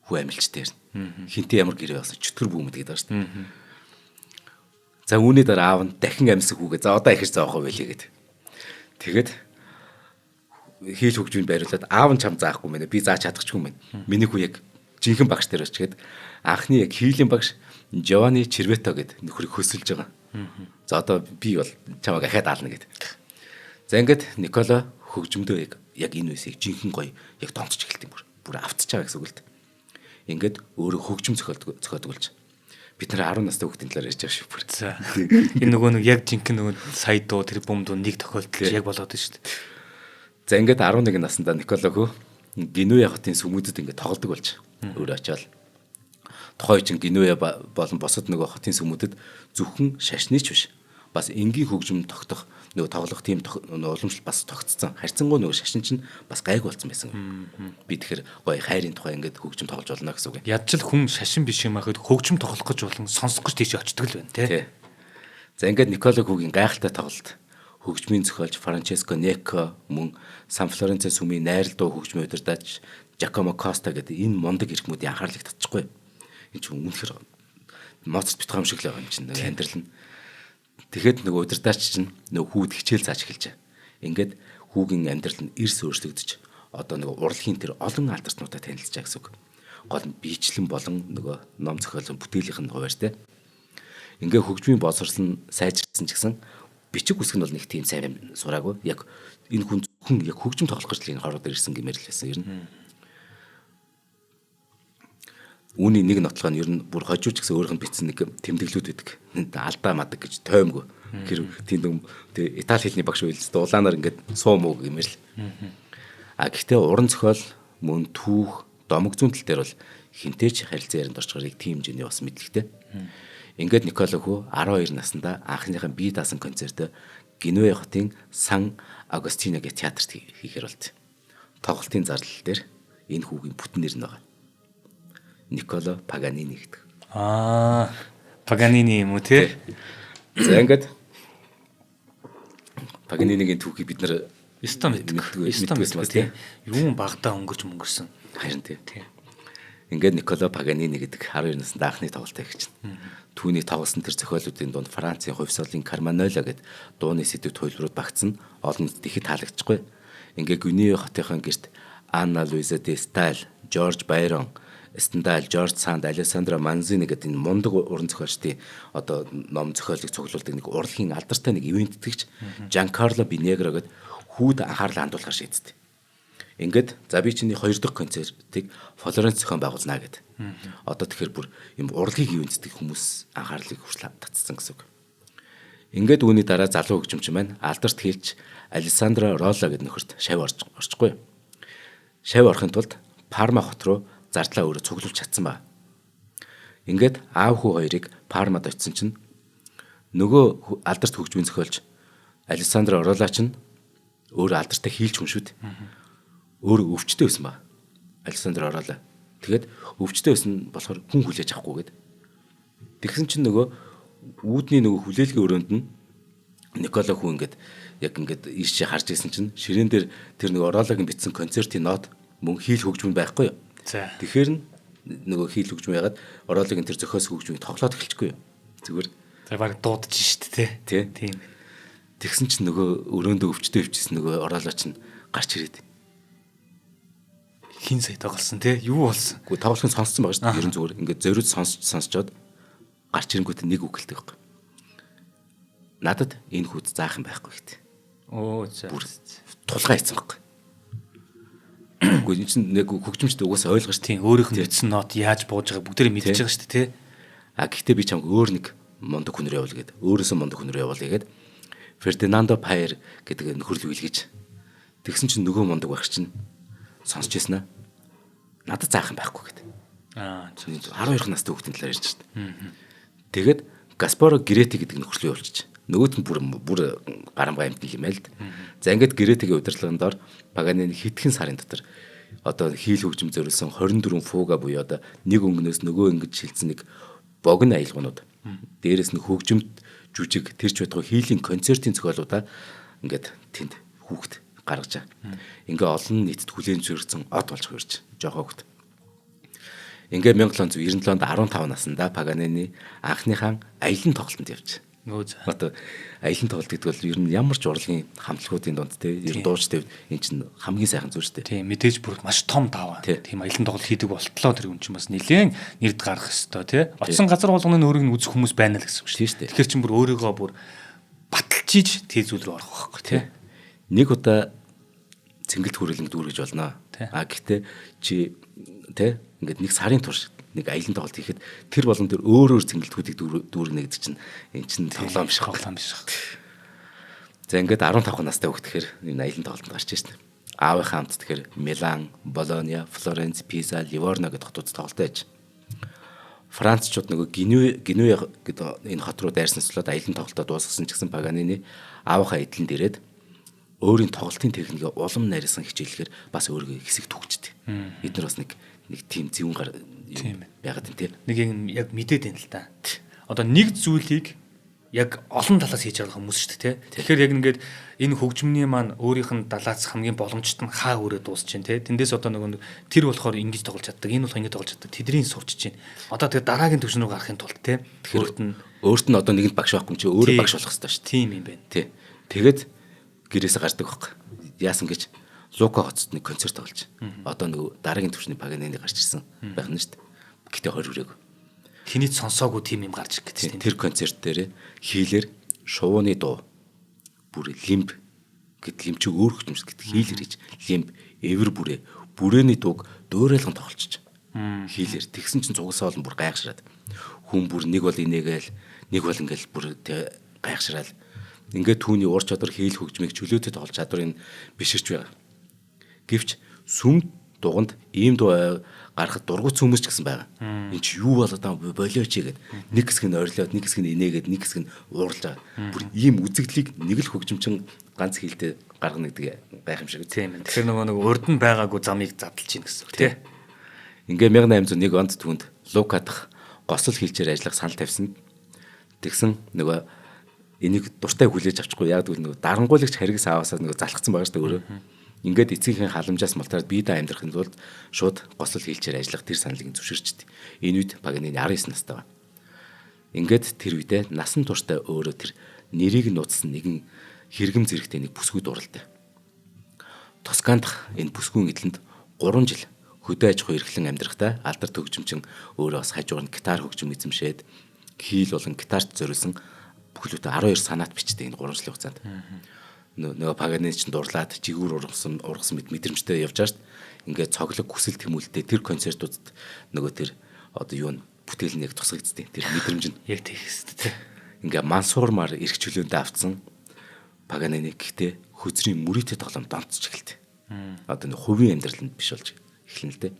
хүү амилчтай ирнэ. Хинтээ ямар гэрээ байгасан чөтгөр бүү мэдгээд байгаа шүү дээ. За үүний дараа аав нь дахин амьсаг хүүгээ за одоо ихэр заах вэ гээд. Тэгэд хийл хөгжмөнд байруулад аав нь чам заахгүй мэнэ би зааж чадахгүй мэнэ. Миний хүү яг жинхэнэ багш дээр очигээд анхны яг хийлийн багш Жовани Червето гэд нөхрийг хөсөлж байгаа. За одоо би бол чамайг ахаад аална гэд. За ингээд Никола хөгжмөдөө яг энэ үсийг жинхэнэ гоё яг донтож эхэлт юм бүр автчих байгаа гэсэн үг л дээ. Ингээд өөрөө хөгжим зохиодог болж бид нар 10 настай хүүхдийн талаар ярьж байгаа шүү бүр. За энэ нөгөө нэг яг жинхэнэ нөгөө сая дуу тэр бомдуу нэг тохиолдол яг болоод байна шүү дээ. За ингээд 11 наснда Никола хөө Генуя хотын сүмүүдэд ингээд тоглодог болж өөрөө очиод тухайн үеийн Генуя болон босод нөгөө хотын сүмүүдэд зөвхөн шашны ч биш бас энгийн хөгжим тогтох нөгөө тоглох тийм уламжлал бас тогтцсон. Харьцангуй нөгөө шашин чинь бас гайг болсон байсан. Би тэгэхээр гоё хайрын тухай ингээд хөгжим тоглож болно гэсэн үг. Ядчил хүн шашин биш юм ахад хөгжим тоглох гэж болон сонсох гэж тийш очдөг л байна тий. За ингээд Никола хүүгийн гайхалтай тоглолт хөгжмийн зохиолч Франческо Неко мөн Сан Флоренцо сүмийн найрал дуу хөгжмийн удирдаач Жакомо Коста гэдэг энэ мундаг эрхмүүдийн анхаарлыг татчихгүй. Энэ ч үнэхээр Моцарт битгам шиг л байгаа юм чинь амьдрал нь. Тэгэхэд нөгөө удирдаач чинь нөгөө хүүд хичээл зааж эхэлжээ. Ингээд хүүгийн амьдрал нь эрс өөрчлөгдөж одоо нөгөө урлагийн тэр олон алдарснуудад танилцжаа гэсэн үг. Гол нь биечлэн болон нөгөө ном зохиолын бүтээлийн хуваарьтай. Ингээ хөгжмийн боловсрол нь сайжирсан ч гэсэн бичиг үсэг нь бол нэг тийм сайн сураагүй. Яг энэ хүн зөвхөн яг хөгжим тоглох гэж энэ хороод ирсэн гэмээр л байсан ер нь. Үүний нэг нотлого нь ер нь бүр хожууч гэсэн өөрийнх нь бичсэн нэг тэмдэглүүд байдаг. Алдаа мадаг гэж тоймгүй. Тэр тийм Итали хэлний багш үйлс дулаанаар ингээд суум уу гэмээр л. Гэхдээ уран зохиол мөн түүх домог зүүн тал дээр бол хинтээч харилцан ярианд орж байгааг тийм хэмжээний бас мэдлэгтэй. Ингээд Никола хүү 12 наснда анхныхаа бие даасан концерт Генуя хотын Сан Агостино гэх театрт хийхээр болт. Тоглолтын зарлал дээр энэ хүүгийн бүтэн нэр нь байгаа. Никола Паганини гэдэг. Паганини юм уу тий? За ингээд Паганинигийн түүхийг бид нар мэддэггүй тий. Юу багтаа өнгөрсөн. Харин тий. Ингээд Никола Паганини гэдэг 12 наснд анхны тоглолтоо хийчихнэ. Түүний тоглосон тэр зохиолуудын дунд Францын хувьсгалын Карманола гэдэг дууны сэдвүүд хувилбарууд багтсан олон ихэд таалагдчихгүй. Ингээд Генуя хотынхаа гэрт Анна Луиза де Стайл, Жорж Байрон, Стендаль, Жорж Санд, Алессандро Манзини гэдэг энэ мундаг уран зохиолчдын одоо ном зохиолыг цуглуулдаг нэг урлагийн алдартай нэг ивент итгэгч Жанкарло Бинегро гэдэг хүүд анхаарлаа хандуулахар шийдсэн. Ингээд за би чиний 2 дахь концертыг Флоренц зохион байгуулнаа гэд. Одоо тэгэхээр бүр юм урлагийг ивэнтдэг хүмүүс анхаарлыг хүртэл татсан гэсэн үг. Ингээд үүний дараа залуу хөгжимч маань алдарт хэлж Алессандро Ролло гэдэг нөхөрт шав орчихгүй. Шав орохын тулд Парма хот руу зардлаа өөрөө цуглуулж чадсан ба. Ингээд аав хүү хоёрыг Пармад очисон чинь нөгөө алдарт хөгжмийн зохиолч Алессандро Ролло чинь өөрөө алдартай хийлч хүн шүү дээ. Өөрөө өвчтэй байсан ба. Алессандро Ролло. Тэгээд өвчтэй байсан болохоор хүн хүлээж авахгүйгээд. Тэгсэн чинь нөгөө үүдний нөгөө хүлээлгийн өрөөнд нь Никола хүү ингээд яг ингээд ийшээ харж исэн чинь ширээн дээр тэр нөгөө Роллогийн бичсэн концертын нот мөн хийл хөгжмөн байхгүй юу? За. Тэгэхээр нөгөө хийл хөгжмөн ягаад Роллогийн тэр зохиос хөгжмийг тоглоод эхэлчихгүй юу? Зүгээр. За баг дуудаж штт те. Тийм. Тэгсэн чинь нөгөө өрөөндөө өвчтэй өвчсөн нөгөө Ролло чинь гарч ирээд. Хин сая тоглосон те. Юу болсон? Гэхдээ тоглохын сонссон байгаа шүү дээ. Ерөн зүгээр ингээд зориуд сонсчоод гарч ирэнгүүт нэг үг хэлдэг байхгүй. Надад энэ хүүд заах юм байхгүй гэдэг. За. Тулгаа хийсэн байхгүй. Гэхдээ энэ чинь нэг хөгжимчд угаасаа ойлгож тийм өөрийнх нь бичсэн нот яаж бууж байгааг бүгдээрээ мэдчихэж байгаа шүү дээ те. Гэхдээ би чамд өөр нэг мундаг хүн рүү явуул гээд өөрөөсөө мундаг хүн рүү явуул гээд Фердинандо Пайер гэдэг нөхөрлөг илгээж тэгсэн чинь нөгөө мундаг байх чинь сонсч яснаа. Надад заах юм байхгүй гэдэг. 12 настай хүүхдийн талаар ярьж байна. Тэгээд Гаспаро Грети гэдэг нөхөрлөг явуулчих. Нөгөөд нь бүр гарамгай амтны юм байл. За ингээд Гретигийн удирдлагын дор Паганини хэдхэн сарын дотор одоо хийл хөгжим зориулсан 24 фуга буюу одоо нэг өнгнөөс нөгөө өнгөд шилжсэн нэг богино аялгуунууд. Дээрээс нь хөгжимт жүжиг тэрч байтугай хийлийн концертын зохиолуудаа ингээд тэнд хүүхд гаргаж байгаа. Ингээ олон нийтэд хүлээн зөвшөөрсөн од болж хөрж жоо хүүхд. Ингээ 1797 онд 15 наснда Паганини анхныхаа аялын тоглолтод явж. Одоо аялын тоглолт гэдэг бол ер нь ямар ч урлагийн хамтлагуудын дунд те ер нь дууч тавьд эн чинь хамгийн сайхан зүйл шүү дээ. Тийм мэдээж бүр маш том даваа. Тийм аялын тоглолт хийдэг болтлоо тэр хүн чинь бас нэлээд нэрд гарах хэвээр те. Очсон газар болгоны өөрийг нь үзэх хүмүүс байна л гэсэн үг шүү дээ. Тэгэхээр чинь бүр өөрийгөө бүр баталчиж тэр зүйл рүү орох байхгүй те. Нэг удаа цэнгэлт хүрээлэнг дүүргэж болно. Гэхдээ чи те ингээд нэг сарын турш нэг аялын тоглолт хийхэд тэр болон тэр өөр цэнгэлтгүүдийг дүүргэнэ гэдэг чинь эн чинь тоглоом биш тоглоом биш. За ингээд 15 настай хөх тэгэхээр энэ аялын тоглолтод гарч ирсэн. Аавынхаа хамт тэгэхээр Милан, Болония, Флоренц, Пиза, Ливорно гэдэг хотууд тоглолтоо яж. Францчууд нөгөө Генуе гэдэг энэ хот руу дайрснаас болоод аялын тоглолтоо дуусгасан ч гэсэн Паганини аавынхаа эдлэнд ирээд өөрийн тоглолтын техникийг улам нарийнсан хичээлэхээр бас өөрийгөө хэсэг түгчдэг. Эдгээр бас нэг тийм зөвүүн гар байгаад байна тийм. Нэг яг мэдээд байна л да. Одоо нэг зүйлийг яг олон талаас хийж байгаа хүмүүс шүү дээ. Тэгэхээр яг ингээд энэ хөгжмөний маань өөрийнх нь далаац хамгийн боломжтой нь хаа өрөө дуусч чинь те. Тэндээс одоо нөгөө тэр болохоор ингэж тоглож чаддаг, энэ бол ингэж тоглож чаддаг. Тэдний сурч чинь. Одоо тэгээ дараагийн түвшин рүү гарахын тулд те. Өөрт нь одоо нэгэнд багш байхгүй юм чи өөрөө багш болох хэрэгтэй шүү дээ. Тийм юм байна. Тий. Тэгээд гэрээсээ гардаг байхгүй. Яасан гэж Лука хотод нэг концерт тоглож. Одоо нөгөө дараагийн түвшний Паганини гарч ирсэн байх нь шүү дээ. Гэтэ 20 хүрээг. Хинийд сонсоогүй тим юм гарч ирэх гэсэн. Тэр концерт дээр хийлэр шувууны дуу бүр лимб гэд лимчиг өөр хөгжмөс гэд хийлэр гэж лимб эвэр бүрээний дууг дуурайлган тоглолцож. Хийлэр тэгсэн чинь цугасаа олон бүр гайхшраад хүн бүр нэг бол инээгээл нэг бол ингээл бүр гайхшраал. Ингээд түүний ур чадвар хийл хөгжмийг чөлөөтэй тоглож чадварыг биширч байгаа. Гэвч сүм дуганд ийм дуу гарахад дургуц хүмүүс ч гэсэн байгаа. Энд чи юу болоод байгаа болооч гээд нэг хэсэг нь орилоод нэг хэсэг нь инээгээд нэг хэсэг нь уурлж байгаа. Бүр ийм үзэгдлийг нэг л хөгжимчин ганц хийлтэй гаргана гэдэг гайхамшиг. Тийм ээ. Тэгэхээр нөгөө урд нь байгаагүй замыг задлж гин гэсэн үг тий. Ингээ 1801 онд түүнд Лука дахь госол хилчээр ажиллах санал тавьсан. Тэгсэн нөгөө энийг дуртай хүлээж авчихгүй яг л нөгөө дарангуйлагч харгас аваасаа нөгөө залхацсан байгаа шүү дээ өөрөө. Ингээд эцгийнхээ халамжаас малтаад бие даа амьдрахын тулд шууд госол хилчээр ажиллах тэр саналыг зөвшөөрчд. Энэ үед Паганини 19 настай байна. Ингээд тэр үедээ насан туршдаа өөрөө тэр нэрийг нууцсан нэгэн хэрэгэм зэрэгтэй нэг бүсгүй дууралтай. Тоскан дахь энэ бүсгүйн эдлэнд 3 жил хөдөө аж ахуй эрхлэн амьдрахдаа алдарт хөгжимчин өөрөө бас хажуугаар нь гитар хөгжим эзэмшээд хийл болон гитарт зориулсан бүхлөдөө 12 санаат бичдэг энэ 3 жилийн хугацаанд. Нөгөө Паганини ч дурлаад жигүүр ургасан мэдрэмжтэй явж байгаа шүү дээ. Ингээд цоглог хүсэл тэмүүлэлтэй тэр концертуудад нөгөө тэр одоо юу н бүтээл нэг тусгагддаг тэр мэдрэмж нь яг тэгс тээ. Ингээ мансуурмаар эрх чөлөөндөө автсан Паганини гэхдээ хөзрийн мөрийтэй тоглоом донтч эхэлдэг. Одоо нэг хувийн амьдралд биш болж эхэлнэ л дээ.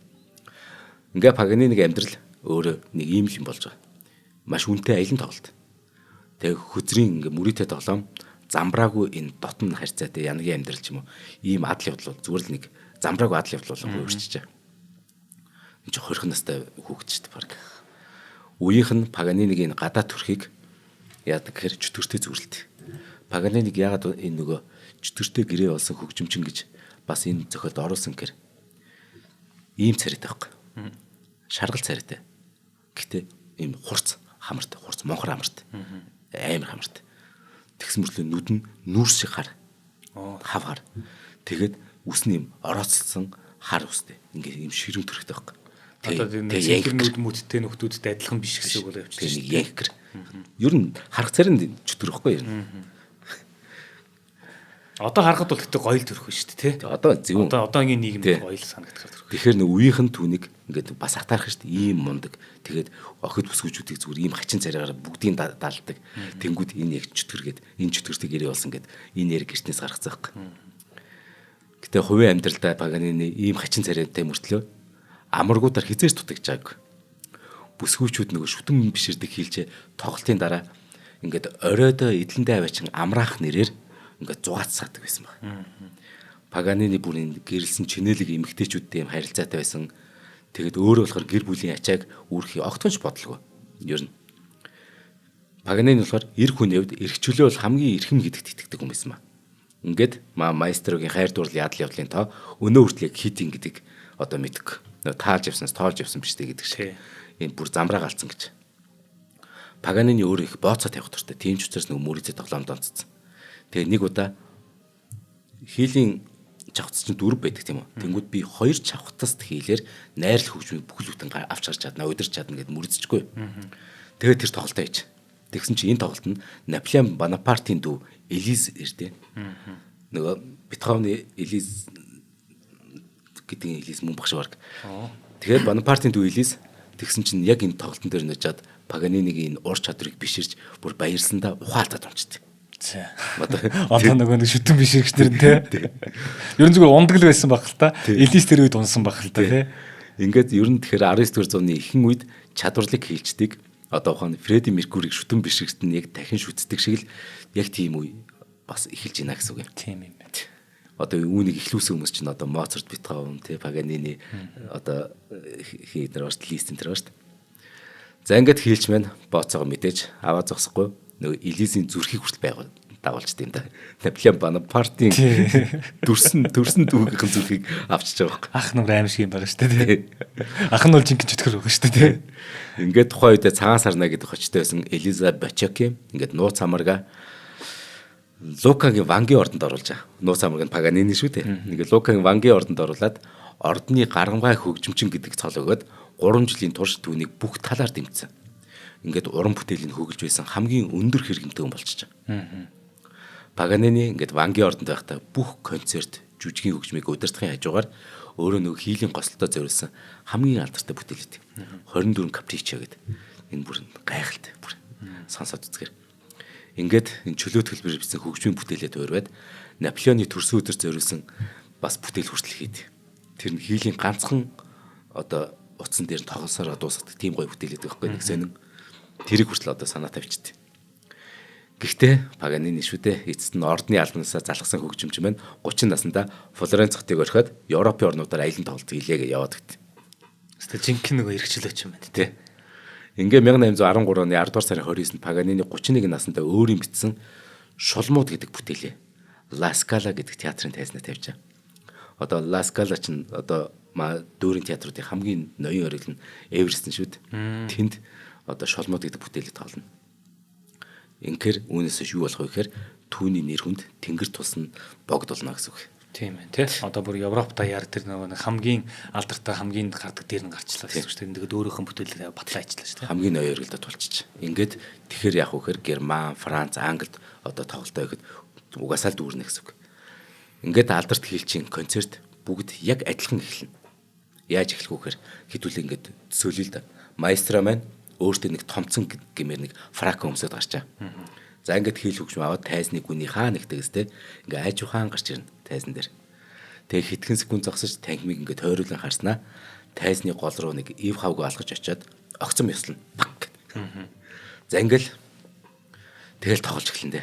Ингээ Паганиnig амьдрал өөрөө нэг ийм л юм болж байгаа. Маш үнэтэй аялын тоглолт. Тэгээ хөзрийн ингээ мөрийтэй тоглоом замбраагүй энэ дотн харьцаатай янагийн амьдрал ч юм уу ийм адал явдал бол зүгээр л нэг замбраагүй адал явдал болон өөрчилж байгаа. Энд чи 20 настай хүүхэд шүү дээ баг. Үеийнх нь Паганиниг энэ гадаа төрхийг яадаг гэхээр чөтгөртэй зүрэлт. Паганиниг яагаад энэ нөгөө чөтгөртэй гэрээ болсон хөгжимчин гэж бас энэ зохиолд оруулсан гэхээр ийм царайтай байхгүй. Шаргал царайтай. Гэтэ ийм хурц хамартай, хурц монхор хамартай. Амар хамартай. Тэгсэн мөрлөө нүд нь нүүрс шиг хар. Хав хар. Тэгээд үс нь юм орооцолсон хар үстэй. Ингээ ийм ширэм төрхтэй байхгүй. Тэгээд нүд мүдтэй нөхдүүдтэй адилхан биш гэсэн үг бол явчихсан шүү дээ. Ягкэр. Ер нь харах царайнд чөтгөр байхгүй юу? Одоо харахад бол гэдэг гоё л төрөх шүү дээ, тий. Одоо зөв. Одоогийн нийгэмд гоё л санагдах төрөх. Тэгэхээр нэг үеийнх нь түүнийг ингээд бас атаарах шүү дээ. Ийм мундаг. Тэгээд охид бүсгүүчүүдийг зүгээр ийм хачин царайгаар бүгдийг даалдаг. Тэнгүүд энэ яг чөтгөргээд энэ чөтгөртэй гэрээ болсон гэд энэ яриг гэртнээс гаргацсан байхгүй. Гэтэ хувийн амьдралдаа Паганини ийм хачин царайтай мөртлөө амаргуудаар хизээж дутагдж байгааг. Бүсгүүчүүд нөгөө шүтэн биширдэг хийлчээ тоглолтын дараа ингээд оройдоо эдлэндээ аваачин амраах нэрээр ингээд зугаацсаадаг байсан баг. Паганини бүрийн гэрэлсэн чинэлэг эмэгтэйчүүдтэй юм харилцаатай байсан. Тэгэд өөрөө болохоор гэр бүлийн ачааг үүрхий огтхонч бодлого. Ер нь Паганини болохоор эр хүний хувьд эрхчлөө бол хамгийн эрхэм гэдэгт итгэдэг хүн байсан маа. Ингээд маэстрогийн хайр дурлал ядал явдлын тоо өнөө хүртэл яг хитин гэдэг одоо мэддэг. Таалж явснаас тоолж явсан биш үү гэдэг шиг. Энэ бүр замраа галцсан гэж. Паганини өөрөө их бооцоо тавих дуртай. Тийм ч учраас нэг мөрөцөд тоглоомд онцсон. Тэгээ нэг удаа хийлийн чавхц чинь 4 байдаг тийм үү. Тэнгүүд би 2 чавхтаст хийлээр найрлах хөгжмийг бүхэл бүтэн авч гарч чадна, удирч чадна гэд мөрөцчихгүй. Тэгээд тэр тоглолтоо хийж. Тэгсэн чинь энэ тоглолт нь Наполеон Бонапартийн дүү Элиз ирдэ. Нөгөө Бетховны Элиз гэдэг Элиз мөн багш баг. Тэгээд Бонапартийн дүү Элиз тэгсэн чинь яг энэ тоглолтын дээр нөжаад Паганинигийн энэ ур чадварыг биширж бүр баярлсандаа ухаалтаад унцдаг. За. Одоо нөгөө нэг шүтэн биширэгчнэр нь те. Ерөн зүгээр ундаг л байсан баг л та. Элис тэр үед унсан баг л та те. Ингээд ер нь тэгэхээр 19-р зууны ихэнх үед чадварлаг хийлждэг. Одоо ухааны Фредди Меркурийг шүтэн биширэгт нь яг дахин шүтдэг шиг л яг тийм үе бас эхэлж байна гэсэн үг юм. Тийм юм байна. Одоо үүнийг эхлүүлсэн хүмүүс чинь одоо Моцарт, Бетховен, Паганини одоо хийдэр бааш Лист энэ төр бааш. За ингээд хийлч маань бооцоогоо мэдээж аваа зогсохгүй нөгөө Элизийн зүрхийг хүртэл дагуулж тийм да. Наполеон Бонапартийн дүрсэн дүүгийнхэн зүрхийг авчиж байгаа байхгүй. Ах нар аим шиг юм байгаа шүү дээ. Ах нь бол жинхэнэ чөтгөр байгаа шүү дээ. Ингээд тухайн үедээ цагаан сарна гэдэг хочтой байсан Элиза Бачаки ингээд нууц хамарга Лукагийн Вангийн ордонд оруулж байгаа. Нууц хамарга нь Паганини шүү дээ. Ингээд Лукагийн Вангийн ордонд оруулаад ордны гарамгай хөгжимчин гэдэг цол өгөөд 3 жилийн турш түүнийг бүх талаар дэмжсэн. Ингээд уран бүтээлийн хөгжиж байсан хамгийн өндөр хэрэгэмтэй хүн болчихж байгаа. Паганини ингээд Вангийн ордонд байхдаа бүх концерт, жүжигийн хөгжмийг удирдахын хажуугаар өөрөө нөгөө хийлийн гослолтоо зориулсан хамгийн алдартай бүтээлүүд. 24 капричо гэдэг. Энэ бүр гайхалтай бүр сонсоод үзгээр. Ингээд энэ чөлөө төлбөрөөр бичсэн хөгжмийн бүтээлээ дуурайд Наполеоны төрсөн өдөр зориулсан бас бүтээл хүртэл хийд. Тэр нь хийлийн ганцхан одоо утсан дээр тоглосоор дуусгадаг тийм гоё бүтээлээд байгаа байхгүй нэг сонин. Тэрийг хүртэл одоо санаа тавьчихдээ. Гэхдээ Паганини шүү дээ. Эцэст нь ордны албанасаа залгасан хөгжимч маань 30 наснда Флоренц хотыг орхиод Европын орнуудаар аялан тоглолт хийлээ гэж яваад гт. Өөртөө жинхэнэ нөгөө эргчлөөч юм байна тий. Ингээ 1813 оны 10 дугаар сарын 29-нд Паганини 31 наснда өөрийн бичсэн Шулмууд гэдэг бүтээлээ Ла Скала гэдэг театрын тайзнаа тавьжаа. Одоо Ла Скала чинь одоо дүүрийн театруудын хамгийн ноён оргил нь Эверестэн шүү дээ. Тэнд одоо Шулмууд гэдэг бүтээлийг тоглоно. Инхээр үүнээс юу болох вэ гэхээр түүний нэр хүнд тэнгэр тусна богдолно гэсэн үг. Тийм ээ тий. Одоо бүр Европта яар тэр нөгөө хамгийн алдартай хамгийн гардаг дээр нь гарчлаа гэсэн үг шүү дээ. Тэгээд өөрөөхөн бүтээлээ батлаа ажиллаа шүү дээ. Хамгийн ноён оргилдод болчих. Ингээд тэгэхээр яах вэ гэхээр Герман, Франц, Англид одоо тоглолтоо ихэд угаасаа л дүүрнэ гэсэн үг. Ингээд алдарт хийлчийн концерт бүгд яг адилхан эхэлнэ. Яаж эхлэх вэ гэхээр хэдүүлээ ингээд төсөөлөе л да. Маэстро маань өөртөө нэг томцон гэмээр нэг фрак өмсөд гарчаа. За ингээд хийл хөгжим аваад тайзны гүний хаа нэгтэйгстэй ингээд айж ухаан гарч ирнэ тайзан дээр. Тэгээ хэдхэн секунд зогсож танхимыг ингээд тойруулан харснаа тайзны гол руу нэг ив хавг алгаж очиод огцом ёслно. За ингээл тэгэл тоглож эхлэндэ.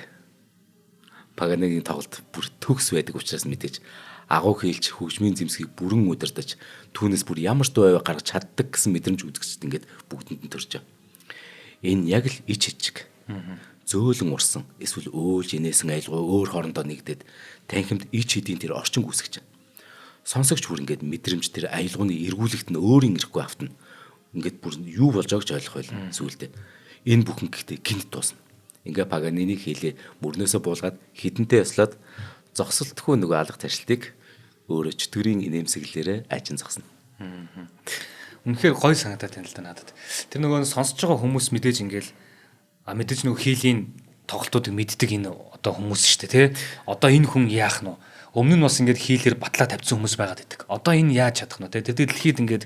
Паганигийн тоглолт бүр төгс байдаг учраас мэдээж агуу хийлч хөгжмийн зэмсгийг бүрэн удирдах түүнээс бүр ямар ч дуу гаргаж чаддаг гэсэн мэдрэмж үзэгчд ингээд бүгдэнд нь төрж байгаа. Энэ яг л ич хичиг. Зөөлөн урсан эсвэл өөлж инээсэн айлгой өөр хоорондоо нэгдээд танхимд ич хэдийн тэр орчин үүсгэж. Сонсогч бүр ингээд мэдрэмж тэр айлгууны эргүүлэгт нь өөрийн ирэхгүй автна. Ингээд бүр юу болж байгааг ч ойлгох байл зүйлдэ. Энэ бүхэн гэхдээ гинт дуусна. Ингээ Паганини хийлээ мөрнөөсөө буулгаад хідэнтэй яслаад зогсолтгүй нөгөө алга таршилтыг өөрөө чөтгөрийн инээмсэглэлээрээ ажин зогсно. Үнэхээр гоё санагдаад байна л да надад. Тэр нөгөө сонсож байгаа хүмүүс мэдээж ингээл мэдээж нөгөө хийлийн тоглолтуудыг мэддэг энэ одоо хүмүүс шүү дээ тий. Одоо энэ хүн яах нь вэ? Өмнө нь бас ингээд хийлээр батлаа тавьсан хүмүүс байгаад байдаг. Одоо энэ яаж чадах нь вэ? Тэр дэлхийд ингээд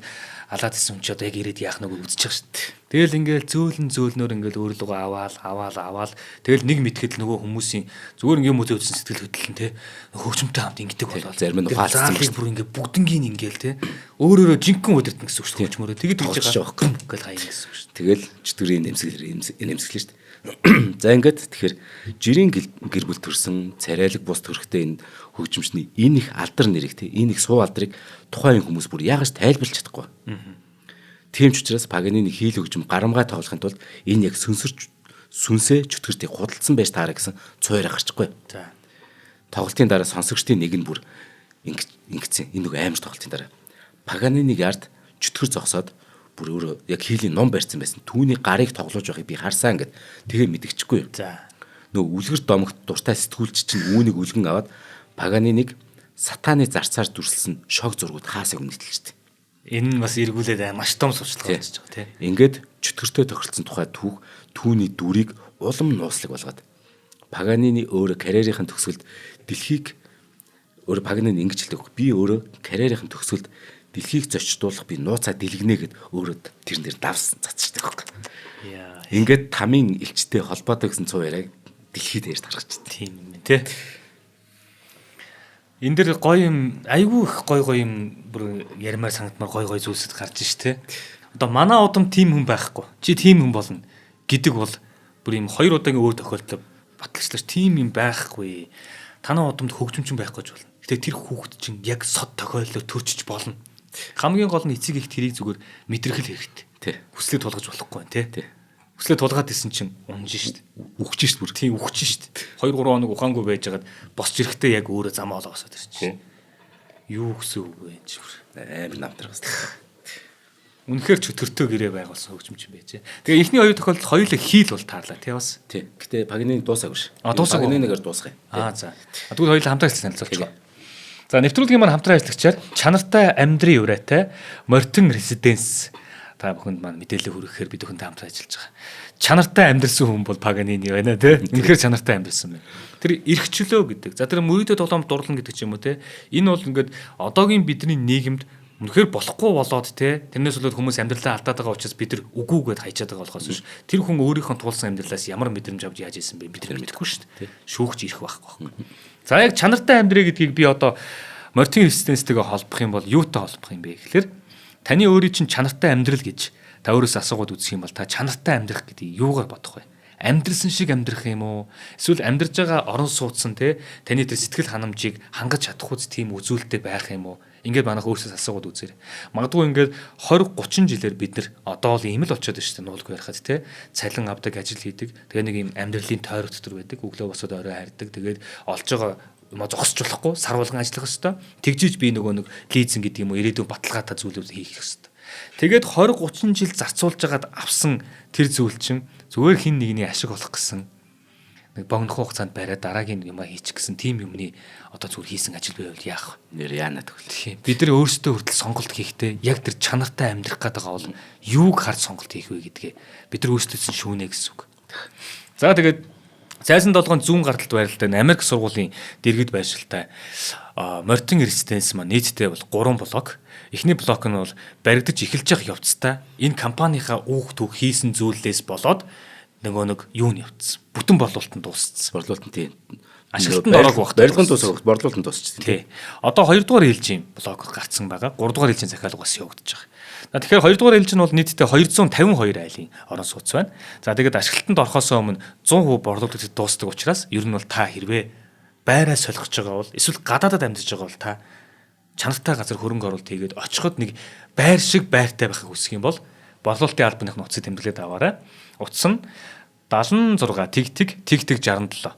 алаад исэн хүн ч одоо яг ирээд яах нь үзэж байгаа шүү дээ. Тэгэл ингээд зөөлнөр ингээд өөрлөгөө аваал. Тэгэл нэг мэдхэд л нөгөө хүмүүсийн зүгээр ингээд мөтөө үзсэн сэтгэл хөдлөл нь те хөгжмөнтэй хамт ингээд болоо. Зарим нь хаалцсан бүр ингээд бүгднгийн ингээл те өөрөөрөө жинхэнэ удирдна гэсэн үг шүү дээ. Хөгжмөрөө тэгээд тоглож байгаа байхгүй гэл хаяа гэсэн үг шүү. Тэгэл чөтгөрийн нэмсэглэр шүү дээ. За ингээд тэгэхээр жирийн гэр бүл төрсэн царайлаг бус төрхтэй энэ хөгжимчний энэ их алдар нэрийг энэ их суу алдрыг тухайн хүмүүс бүр яагаж тайлбарлаж чадахгүй. Тийм ч учраас Паганини хийл хөгжим гарамгай тоглохын тулд энэ яг сүнсээ чөтгөртийг худалдсан байж таараа гэсэн цуур гарчихгүй. За. Тоглолтын дараа сонсогчдын нэг нь бүр ингэсэн. Энэ нэг аимш тоглолтын дараа Паганиныг ард чөтгөр зогсоод бүр өөрөө яг хийлийн ном барьсан байсан. Түүний гарыг тоглож байгааг би харсан гэд тэгээ мэдгчихгүй. За. Нөө үлгэр домогт дуртай сэтгүүлч чинь үүнийг үлгэн аваад Паганиныг сатааны зарцаар дүрслсэн шог зургууд хаасыг үнэтэлжтэй. Энэ нь бас эргүүлээд маш том сурчлага болж байгаа тийм. Ингээд чөтгөртөө тохиролцсон тухай түүний дүрийг улам нууцлаг болгоод Паганини өөрөө карьерийн төгсгөлд дэлхийг өөрөө Паганини ингэж хэлдэг. Би өөрөө карьерийн төгсгөлд дэлхийг зочдуулах би нууцаа дэлгэнэ гэд өөрөө тэрэн дээр давсан цацчихдаг байхгүй. Яа. Ингээд тамийн элчтэй холбоотой гэсэн цуу яриаг дэлхийд ярьж гаргаж байна. Тийм юм тий. Энд дэр гоё юм, айгүй их гоё юм бүр ярмаар санагдмаар гоё зүйлсэд гарч ш тий. Одоо манай удам тим хүн байхгүй. Чи тим хүн болно гэдэг бол бүр юм 2 удаагийн өөр тохиолдол батлагчлаач тим юм байхгүй. Танаа удамд хөгжимчин байхгүй ч болно. Гэтэ тэр хүүхэд чинь яг сод тохиолдлоор төрчиж болно. Хамгийн гол нь эцэг их тэрийг зүгээр мэдрэх л хэрэгтэй. Тий. Хүслээ тулгаж болохгүй тий. Тий. Хүслээ тулгаад исэн чинь унж шít. Үхэж шít бүр. Тийм үхэж шít. 2 3 хоног ухаангүй байжгаад босч ирэхдээ яг өөрөө замаа олоосоод ирчих. Юу гэсэн үг вэ чи? Амар намтрах хэвээр. Үнэхээр чөтгөртөө гэрээ байгуулсан хөгжимч юм байж. Тэгээ эхний хоёр тохиолдолд хоёулаа хийл бол таарлаа тий бас. Тий. Гэтэ Паганини дуусаагүй ш. Дуусаагүй. Паганинигаар дуусгая. За. Тэгвэл хоёулаа хамтаа ажилласан хэлцүүлчих. За нэвтрүүлгийн маань хамтран ажиллагчаар чанартай амьдрын урайтай Мортен Резиденс та бүхэнд маань мэдээлэл хүргэхээр бид бүхэнтэй хамтан ажиллаж байгаа. Чанартай амьдрсан хүн бол Паганини байна тий. Үнэхээр чанартай амьдрсан байна. Тэр эрхчлөө гэдэг. За тэр мөрөдөө тоглоомд дурлан гэдэг ч юм уу тий. Энэ бол ингээд одоогийн бидний нийгэмд үнэхээр болохгүй болоод тий. Тэрнээс болоод хүмүүс амьдралаа алдаад байгаа учраас бид нар үгүйгээд хайчаад байгаа болохоос биш. Тэр хүн өөрийнхөө туулсан амьдралаас ямар мэдрэмж авч яаж ийсэн бэ бид нар мэдэхгүй шүү дээ. Шүүгч ирэх байхгүй. За яг чанартай амьдрэ гэдгийг би одоо Мортен Резиденстэйгээ холбох юм бол юутай холбох юм бэ гэхээр таны өөрийн чинь чанартай амьдрал гэж та өөрөөс асуугаад үзэх юм бол та чанартай амьдрах гэдгийг юугаар бодох вэ? Амьдрсан шиг амьдрах юм уу? Эсвэл амьдарж байгаа орон суудсан те таны тэр сэтгэл ханамжийг хангаж чадах үз тийм үзүүлэлттэй байх юм уу? Ингээд манайх өөрсдөөс асуугаад үзээрэй. Магадгүй ингээд 20 30 жилээр бид нар одоо л ийм л очиод байна шүү дээ нуулгүй ярахад те цалин авдаг ажил хийдэг. Тэгээ нэг юм амьдралын тойрог дотор байдаг. Өглөө босоод орой харьдаг. Тэгээд олж байгаа юм зогсож болохгүй сар болгон ажиллах хэвээр. Тэгжиж би нөгөө нэг лизинг гэдэг юм уу ирээдүйн баталгаатай зүйлүүд хийх хэвээр. Тэгээд 20 30 жил зарцуулж агаад авсан тэр зүйл чинь зүгээр хин нэгний ашиг болох гэсэн нэг богино хугацаанд бариад дараагийн юм хийчих гэсэн тийм юмны одоо зүгээр хийсэн ажил байвал яах вэ? Нэр яана төгөл. Бид нар өөрсдөө хүртэл сонголт хийхдээ яг тэр чанартай амьдрах гэдэг бол юуг харж сонголт хийх вэ гэдгээ бид нар өөрсдөөс нь шүүнэ гэсэн үг. За тэгээд Цайсан долгоон зүүн гарталд байрлалтай Америк сургуулийн дэргэд байршилтай Мортен Резиденс маань нийтдээ бол 3 блок. Эхний блок нь бол баригдаж эхэлж явах явцдаа энэ компанийнхаа үүх түүх хийсэн зүйлээс болоод нөгөө нэг юу нь явцсан. Бүтэн борлуулалтанд дууссан. Борлуулалт нь тийм. Ашиглалтанд ороогүй багт барилгын дуусах борлуулалтанд дуусчихсан. Тий. Одоо 2 дугаар ээлжийн блок гарцсан байгаа. 3 дугаар ээлжийн захиалга бас явагдаж байгаа. Тэгэхээр 2 дугаар ээлж нь бол нийтдээ 252 айлын орон сууц байна. За тэгээд ашиглалтанд орохоос өмнө 100% борлуулалт дуусдаг учраас ер нь бол та хэрвээ байраа солихож байгаа бол эсвэл гадаадад амьдарч байгаа бол та чанартай газар хөрөнгө оруулалт хийгээд очиход нэг байр шиг байртай байхыг хүсэх юм бол борлуулалтын албаных нууцыг тэмдэглээд аваарай. Утас нь 76 тэг 67 9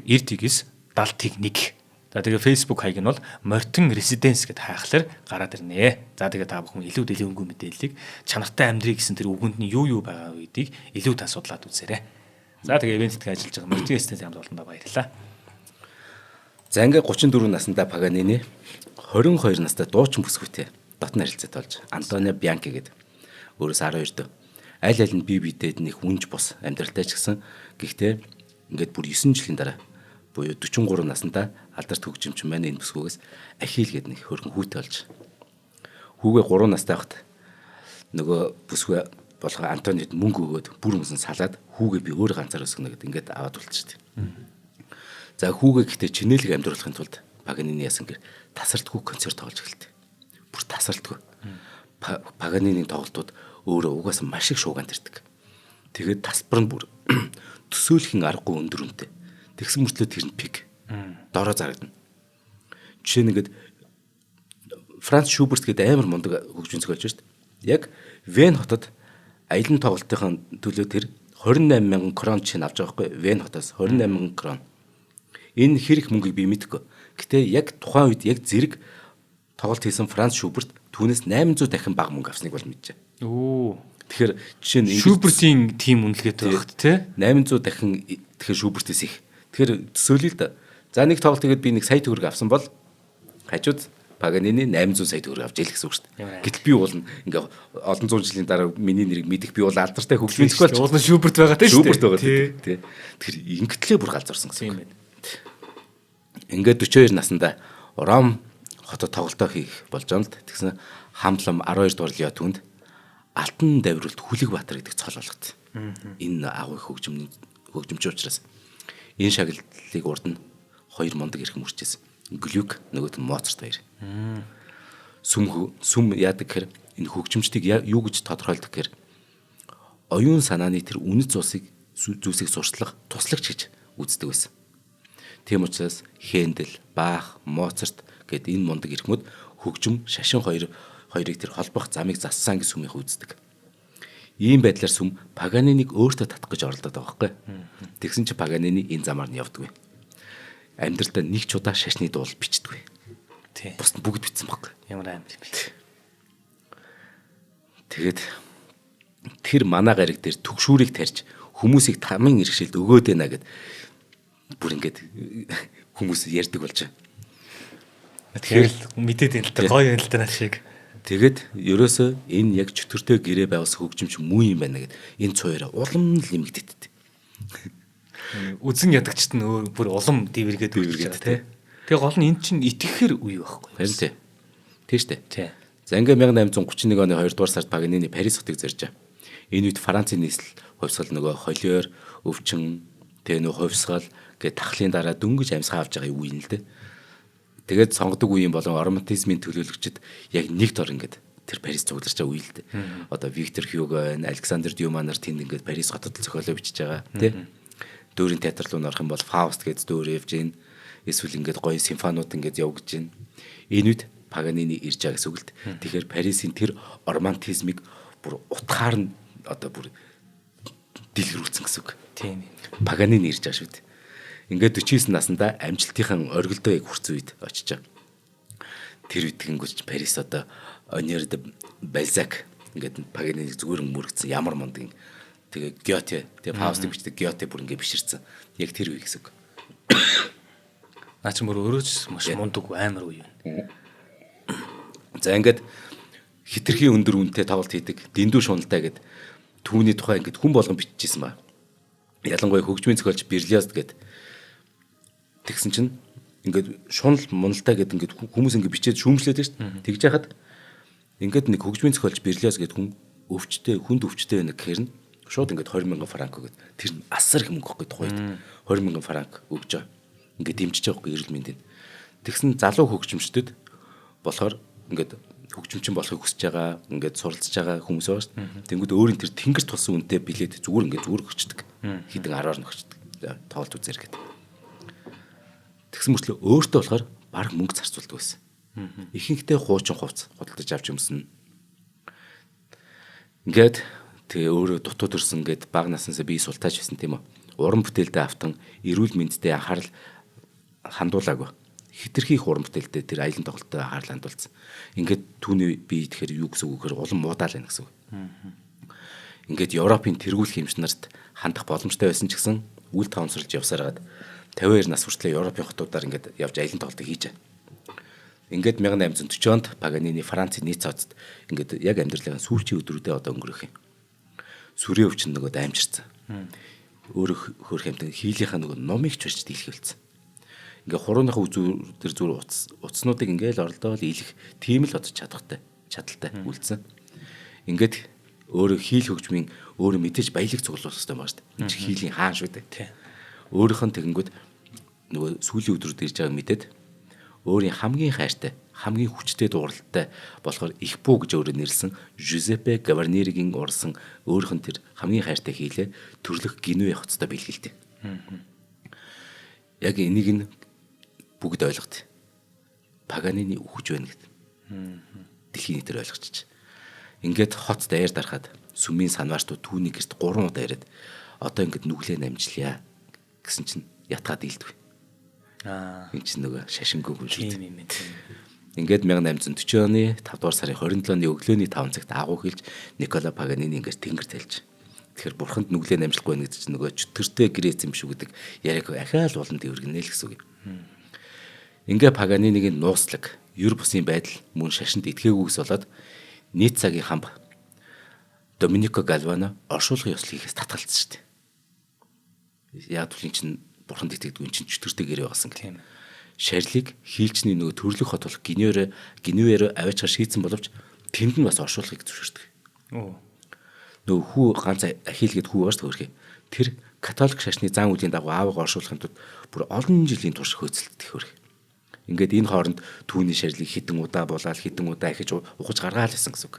70 2 За тэгээ Facebook хаяг нь бол Мортен Резиденс гэд хайхлаар гараад ирнэ. За тэгээ та бүхэн илүү дэлгэнгүй мэдээллийг чанартай амьдрий гэсэн тэр үгэнд нь юу байгаа гэдгийг илүү та судлаад үзээрэй. За тэгээ ивент тэтгэж ажиллаж байгаа Мортен Резиденс хамт олондоо баярлалаа. За ингээ 34 наснда Паганини 22 настай дуучин бүсгүйтэй дотн харилцаатай болж Антонио Бианки гэдэг өөрөөс 12 дөө. Аль нь бие биедээ нэг үнж бус амьдралтай ч гэсэн гэхдээ ингээд бүр 9 жилийн дараа буюу 43 наснда алдарт хөгжимч маань энэ бүсгүйгээс Ахил гэдэг нэг хөргөн хүүтэй болж хүүгээ 3 настай байхад нөгөө бүсгүй болгоо Антонид мөнгө өгөөд бүр өмсөн салаад хүүгээ би өөр ганцаар өсгөнө гэдэг ингээд аваад үлдчихсэн. За хүүгээ гэхдээ чинэлэг амьдруулахын тулд Паганини яасан гэр тасралтгүй концерт тоглож эхэлдэг. Бүр тасралтгүй. Паганинийн тоглолтууд өөрөө угаасаа маш их шууганд ирдэг. Тэгээд тасбар нь бүр төсөөлхийн аргагүй өндөр үнэтэй. Тэгсэн мөртлөө тэр нь пик. Дороо зарагдана. Жишээ нь ингээд Франц Шуберт гэдэг амар мундаг хөгжмийн зохиолч шүү дээ. Яг Вен хотод аялын тоглолтын төлөө тэр 28,000 крон чинь авч байгаа байхгүй. Вен хотоос 28,000 крон. Энэ хэрэг мөнгийг би мэдэхгүй. Гэтэ яг тухайн үед яг зэрэг тоглолт хийсэн Франц Шуберт түүнээс 800 дахин бага мөнгө авсныг бол мэджээ. Тэгэхээр жишээ нь Шубертийн тим үнэлгээтэй багт тий 800 дахин тэгэхээр Шубертээс их. Тэгэхээр төсөөлөл л да. За нэг тоглолт игээд би 1 сая төгрөг авсан бол хажууд Паганини 800 сая төгрөг авч ийл гэсэн үг шүү дээ. Гэтэл би бол ингээ олон зуун жилийн дараа миний нэрийг мэдэх би бол алдартай хөгжмийн зохиолч. Уулын Шуберт байгаа тийм шүү дээ. Шуберт байгаа тийм. Тэгэхээр ингэтлээ бүр галзуурсан гэсэн юм байна. Ингээд 42 наснда Ром хотод тоглолтоо хийх болж байгаа л да. Тэгсэн хамтлам 12 дугаар Лиа түнд Алтан давиралт Хүлэг Баатар гэдэг цол болгоцсон. Энэ агуу хөгжимч учраас энэ шагналыг урд нь хоёр мундаг эрхэм үрчээсэн. Глюк нөгөөт нь Моцарт хоёр. Сүм яадаг гэхээр энэ хөгжимчдийг юу гэж тодорхойлдог гэхээр оюун санааны тэр үнэт зүйлсийг сурчлах туслагч гэж үздэг байсан. Тийм учраас Хендел, Бах, Моцарт гэдэг энэ мундаг эрхмүүд хөгжим шашин хоёрыг тэр холбох замыг зассан гэж сүмийг үздэг. Ийм байдлаар сүм Паганиныг өөртөө татах гэж оролдоод байгаа байхгүй. Тэгсэн чинь Паганини энэ замаар нь явдаггүй. Амьдралдаа нэг ч удаа шашны дуул бичдэггүй. Тий. Бус нь бүгд бичсэн баг. Ямар аим юм бэ? Тэгээд тэр манаа гариг дээр түгшүүрийг тарьж хүмүүсийг тамийн иргэшилд өгөөд байна гэд бүр ингээд хүмүүс ярьдаг болж байна. Тэгэхээр мэдээд энэ л та гоё юм л та над шиг. Тэгээд ерөөсөө энэ яг чөтгөртэй гэрээ байгуулсан хөгжимч муу юм байна гэд энэ цоёроо улам л нэмэгдэт. Үзэн ядагчт нь бүр улам дивэргээд үлдэж байгаа тий. Тэгээ гол нь эн чинь итгэхээр үе байхгүй. Харин тий. Тий штэ. Тий. За ингээ 1831 оны 2 дугаар сард Паганини Парис хотыг зоржээ. Энэ үед Францын нийслэл хувьсгал нөгөө холиор, өвчин, тэгээ нөгөө хувьсгал гэ тахлын дараа дөнгөж амьсгаа авч байгаа үе юм л дээ. Тэгээд сонгодог үеийн болон романтизмын төлөөлөгчд яг нэг дор ингээд тэр Парис цугларч байгаа үе л дээ. Одоо Виктор Хьюго, Александр Дюма нар тэнд ингээд Парис хотод зохиолоо бичиж байгаа тий. Дүүрийн театр руу орох юм бол Фауст гэж дөөр явж гин. Эсвэл ингээд гоё симфонууд ингээд явж гин. Энэ үед Паганини ирж байгаа гэсэн үг л дээ. Тэгэхээр Парисын тэр романтизмыг бүр утгаар нь одоо бүр дэлгэрүүлсэн гэсэн үг. Тийм. Паганини ирж байгаа шүү дээ. Ингээд 49 наснда амжилтынхан оргилдоо яг хүрсэн үед очиж байгаа. Тэр үед гингүүч Парис одоо Honore de Balzac ингээд Паганини зүгээр мөрөгцсөн ямар мундаг. Тэгээ Гёте, тэгээ Фаустыг бичдэг Гёте бүр ингээд биширсэн. Яг тэр үе гэсэн үг. Наа чи мөр өрөөж маш мундаг амар үе байна. За ингээд хитрхийн өндөр үнэтэй тоглолт хийдэг, дэндүү шуналтай гэд түүний тухай ингээд хүн болгон биччихсэн ба. Ялангуяа хөгжмийн зохиолч Берлиоз гэд тэгсэн чинь ингээд шунал муналтай гэд ингээд хүмүүс ингээд бичээд шүүмжлээд шүү дээ. Тэгж яхад ингээд нэг хөгжмийн зохиолч Берлиоз гэд хүн хүнд өвчтэй байна гэхээр нь шууд ингээд 20,000 франк өгöd тэр нь асар их мөнгө байхгүй тухайд 20,000 франк өгж байгаа. Ингээд дэмжиж байгаа байхгүй эрүүл мэндийн. Тэгсэн залуу хөгжимчдөд болохоор ингээд хөгжимчин болохыг хүсэж байгаа ингээд суралцж байгаа хүмүүс байгаа шүү дээ. Тэнгүүд өөрийн тэр тэнгэр тулсан үнэтэй билет зүгээр өгчдөг. Хідэн 10-аар нь өгчдөг. Тоглолт үзэр гэдэг. Тэгсэн мөртлөө өөртөө болохоор баг мөнгө зарцуулдаг байсан. Ихэнхдээ хуучин хувц худалдаж авч юмсан. Ингээд тэгээ өөрөө дутуу төрсөн гэд баг наснасаа би султааж байсан тийм үү. Уран бүтээлдээ автан эрүүл мэндэд анхаарал хандуулаагүй. Хитрхийх уран бүтээлдээ тэр аялын тоглолтод анхаарал хандуулсан. Ингээд түүний бие тэгэхээр юу гэсэн үг гэхээр улам муудаал байна гэсэн үг. Ингээд Европын тэргүүлэх эмч нарт хандах боломжтой байсан ч гэсэн үл таамсарлаж явсараад 52 нас хүртэл Европын хотуудаар ингээд явж аялын тоглолтыг хийж байгаа. Ингээд 1840 онд Паганини Францын нийт цаацд ингээд яг амьдралын сүүлчийн өдрүүдэд одоо өнгөрөх юм. Сүрийн өвчин нөгөө даймжирсан. Өөрөө хөрх юмтай хийлийнхаа нөгөө номыг ч барьж дийлхэлсэн. Ингээ хурууныхаа үзүүр төр зүр утаснуудыг ингээл оролдоол ийлэх тийм л одоо чадaltaй үлдсэн. Ингээд өөрөө хийл хөгжмийн өөрөө мэдээж баялаг цуглуулах хэрэгтэй байна шүү дээ. Энд хийлийн хаан шүү дээ. Өөрийнх нь тэгэнгүүт нөгөө сүүлийн өдрүүд ирж байгааг мэдээд өөрийн хамгийн хайртай хамгийн хүчтэй дууралтай болохоор их бүү гэж өөрөөр нэрлсэн Жузеппе Гаварниригийн урсан өөрийнх нь тэр хамгийн хайртай хийлээ төрлөх Генуэ хоттой бэлгэлдэг. Яг энийг нь бүгд ойлгот. Паганини үхэж байна гэдэг. Дэлхийн нийтээр ойлгочих. Ингээд хот даяар дарахад сүмийн санваачтууд түүний гэрт 3 удаа ирээд одоо ингээд нүглээ намжлая гэсэн чинь ятгаад дийлдэг. Энэ чинь нөгөө шашингүй хүн шүү дээ. Ингээд 1840 оны 5 дугаар сарын 27 оны өглөөний 5 цагт агуу хэлж Николо Паганини ингээд тэнгэр тайлж. Тэгэхээр бурханд нүглээ намжлахгүй гэдэг чинь нөгөө чөтгөртэй гэрээц юм шүү гэдэг яриаг ахаал болон дэвэргэнэ л гэсэн үг. Ингээ Паганинигийн нууцлаг, юр бусын байдал мөн шашинд итгээгүйгээс болоод нийт цагийн хамб Доминико Галвано оршуулгын ёслол хийхээс татгалцсан шүү дээ. Яг түлийн чинь бурханд итгэдэг энэ чинь чөтгөртэй гэрээ болсон гэх юм. Шарлиг хийлчний нөгөө төрлөх хот болох Генуэро аваачаар шийдсэн боловч тэнд нь бас оршуулгыг зөвшөөрдөг. Нөгөө хүү ганц ахилгээд хүү бааш төрхий. Тэр католик шашны зан үйлийн дагуу аавыг оршуулахын тулд бүр олон жилийн турш хөөцөлддөг хөрх. Ингээд энэ хооронд түүний шарлиг хитэн удаа булаад хитэн удаа ихэж ухаж гаргаал гэсэн үг.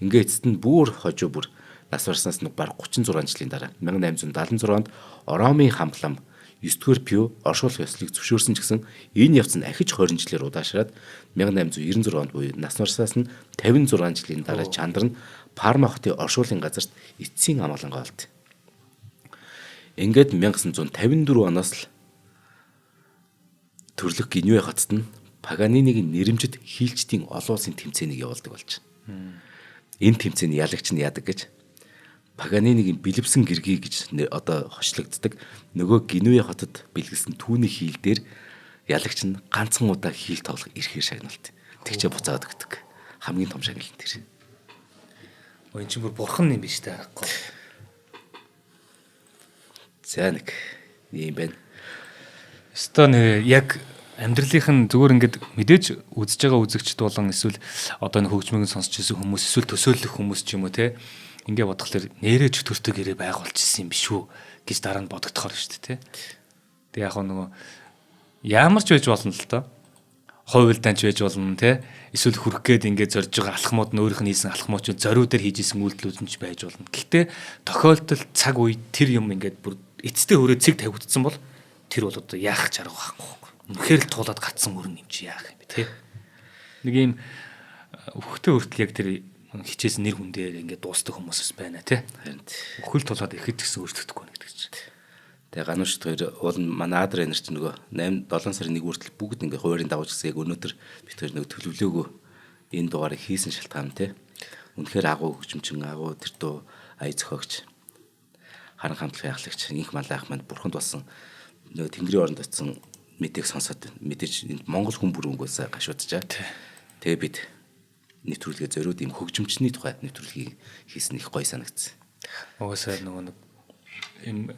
Ингээд эцэст нь бүр хожуу бүр нас барснаас нь бараг 36 жилийн дараа 1876 онд Ромын хамглам 9-р Пио оршуулгын ёслолыг зөвшөөрсөн ч гэсэн энэ явц нь ахиж 20 жилээр удаашраад 1896 онд буюу нас барснаас нь 56 жилийн дараа чандар нь Парма хотын оршуулгын газарт эцсийн амгалангаа олд. Ингээд 1954 оноос л төрлөх Генуэ хотод нь Паганинигийн нэрэмжит хийлчдийн олон улсын тэмцээнийг явуулдаг болж байна. Энэ тэмцээний ялагч нь яадаг гэж Паганинигийн бэлэвсэн гэргий гэж одоо хочлогддог нөгөө Генуэ хотод бэлгэлсэн түүний хийл дээр ялагч нь ганцхан удаа хийл тоглох эрхээр шагналт. Тэгчээ буцаад өгдөг. Хамгийн том шагналт тэр. Өө энэ ч бүр бурхан юм биш үү харахгүй. За нэг юм байна. Өстөө нэ яг амьдралынх нь зүгээр ингээд мэдээж үзэж байгаа үзэгчд болон эсвэл одоо нэг хөгжмийг сонсч ирсэн хүмүүс эсвэл төсөөлөх хүмүүс ч юм уу те ингээ бодглохлоор нэрээ чөтгөртэй гэрээ байгуулчихсан юм биш үү гэж дараа нь бодогдохоор шүү дээ те. Тэг яг нөгөө ямар ч байж болно л доо. Хойволданч байж болно те. Эсвэл хүрх гээд ингээ зорж байгаа алхмууд нь өөрийнх нь хийсэн алхмууд ч зориу дээр хийжсэн үйлдэлүүд нь ч байж болно. Гэхдээ тохиолдол цаг үе тэр юм ингээд бүр эцэстээ өөрөө цэг тавигдсан бол тэр бол одоо яах ч арга байхгүй. Үнэхээр л туулаад гацсан өрн юм чи яах юм бэ те. Нэг юм өвхтэй хүртэл яг тэр хичээсэн нэр хүн дээр ингээд дуустдаг хүмүүсс байна те. Өхөл тулаад ихэд гэсэн өөрчлөгдөхгүй нэг гэдэг чинь. Тэгээ гануушд хоёр уул манай адар энер чинь нөгөө 8 7 сарын 1 хүртэл бүгд ингээ хуурийн дагууч гэсэн яг өнөөдөр бид хоёр нөгөө төлөвлөөгөө энэ дугаарыг хийсэн шалтгаан те. Үнэхээр агуу хөгжимчин агуу тэр дуу ая зохиогч харан хамтлагын ахлагч инх малай ах манд бурханд болсон нөгөө тэнгэрийн оронд очсон мэдээг сонсоод мэдээж Монгол хүн бүр өнгөөсөө гашуудчаа. Тэгээ бид нэвтрүүлгээ зориуд юм хөгжимчний тухай нэвтрүүлгийг хийсэн их гоё санагдсан. Угаасаа нөгөө юм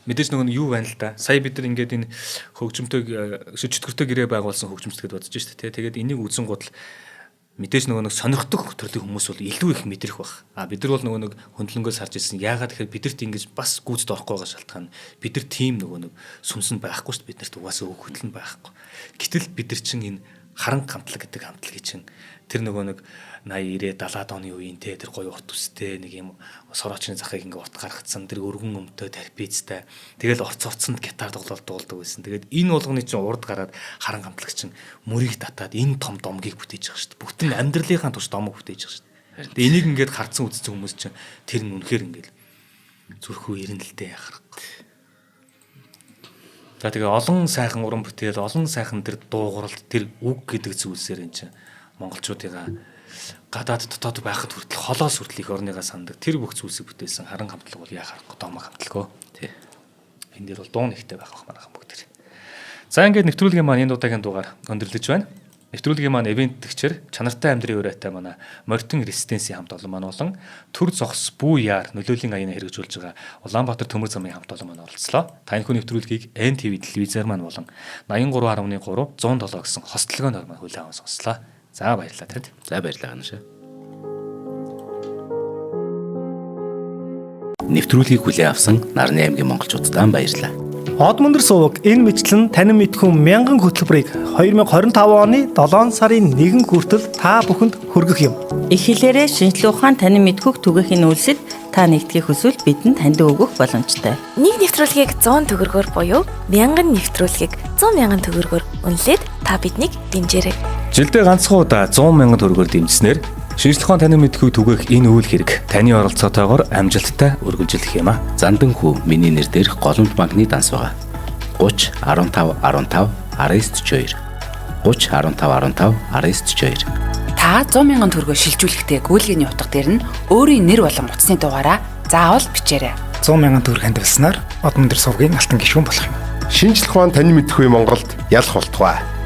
мэдээж нөгөө юу байна л да. Сая бид нар ингээд энэ хөгжимтэй чөтгөртэй гэрээ байгуулсан хөгжимчтэд бодож штэ тий. Тэгээд энийг үзэн гутал мэдээж нөгөө сонирхдог төрлийн хүмүүс бол илүү их мэдрэх баг. Бид нар бол нөгөө хөндлөнгөөс харж ирсэн. Яагаад тэгэхээр бидэрт ингэж бас гүйцэд орохгүй байгаа шалтгаан бид нар тийм нөгөө сүмсэн байхгүй штэ биднэрт угаасаа хөдөл нь байхгүй. Гэтэл бид нар чинь энэ харан хамтлаг гэдэг хамтлагийн чинь тэр нөгөө 80 90 70-аад оны үеийн те тэр гоё урт үстэй нэг юм сороочны захыг ингээ урт гаргацсан тэр өргөн өмтөө тарпицтай тэгэл орцонд гитар тоглолт дуулдаг байсан. Тэгээд энэ болгоны чинь урд гараад харан хамтлаг чинь мөрийг татаад энэ том домгийг бүтээж байгаа шүү дээ. Бүтэн амьдралынхаа турш домог бүтээж байгаа шүү дээ. Тэгээд энийг ингээд харцсан үзсэн хүмүүс чинь тэр нь үнэхээр ингээл зүрхүү ирнэлтэй яхах. За тэгээ олон сайхан уран бүтээл, олон сайхан тэр дуугаралт, тэр үг гэдэг зүйлсээр энэ чинь монголчуудыгаа гадаад дотоод байхад хүртэл холоос хүртэл их орныгаа сандаг тэр бүх зүйлсийг бүтээсэн харан хамтлаг бол яа харахгүй домог хамтлагөө тий. Энэ дээр бол дуун ихтэй байх маргаан бүгд. За ингээд нэвтрүүлгийн маань энэ удаагийн дугаар өндөрлөж байна. Нэвтрүүлгийн маань ивент тгчээр чанартай амьдрын өрөөтэй манай Морьтон Резиденсийн хамт олон маань болон Төр зогс бүү яар нөлөөлийн аяна хэрэгжүүлж байгаа Улаанбаатар төмөр замын хамт олон маань оролцлоо. Та энэ нэвтрүүлгийг NTV телевизээр маань болон 83.3 107 гэсэн хостолгооноор маань хүлээн аван сонслоо. За баярлалаа танд. За баярлалаа ганашаа. Нэвтрүүлгийг хүлээн авсан Нарны аймгийн монголчуудаа баярлалаа. Одмондөр суваг энэ мэтлэн танин мэдхүн 1000 хөтөлбөрийг 2025 оны 7 сарын 1 хүртэл та бүхэнд хүргэх юм. Их хэлээрээ шинжлэх ухаан танин мэдхүг түгээхийн үйлсэд та нэгтгэх хүсвэл бидэнд таньд өгөх боломжтой. Нэг нэвтрүүлгийг 100 төгрөгөөр буюу 1000 нэвтрүүлгийг 100,000 төгрөгөөр үнэлээд та биднийг дэмжээрэй. Жилдээ ганцхан удаа 100,000 төгрөгөөр дэмжснээр шинжлэх ухаан танин мэдхүг түгээх энэ үйл хэрэг таны оролцоотойгоор амжилттай үргэлжлэх юм а. Зандан хүү миний нэр дээрх голомт банкны данс байгаа. 30 15 15 1942 30 15 15 1942. Та 100,000 төгрөгөөр шилжүүлэхдээ гүйлгээний утга дээр нь өөрийн нэр болон утасны дугаараа заавал бичээрэй. 100,000 төгрөг хандвалснаар Одмондөр сувгийн алтан гишүүн болох юм. Шинжлэх ухаан танин мэдхгүй Монголд ялах болтугай.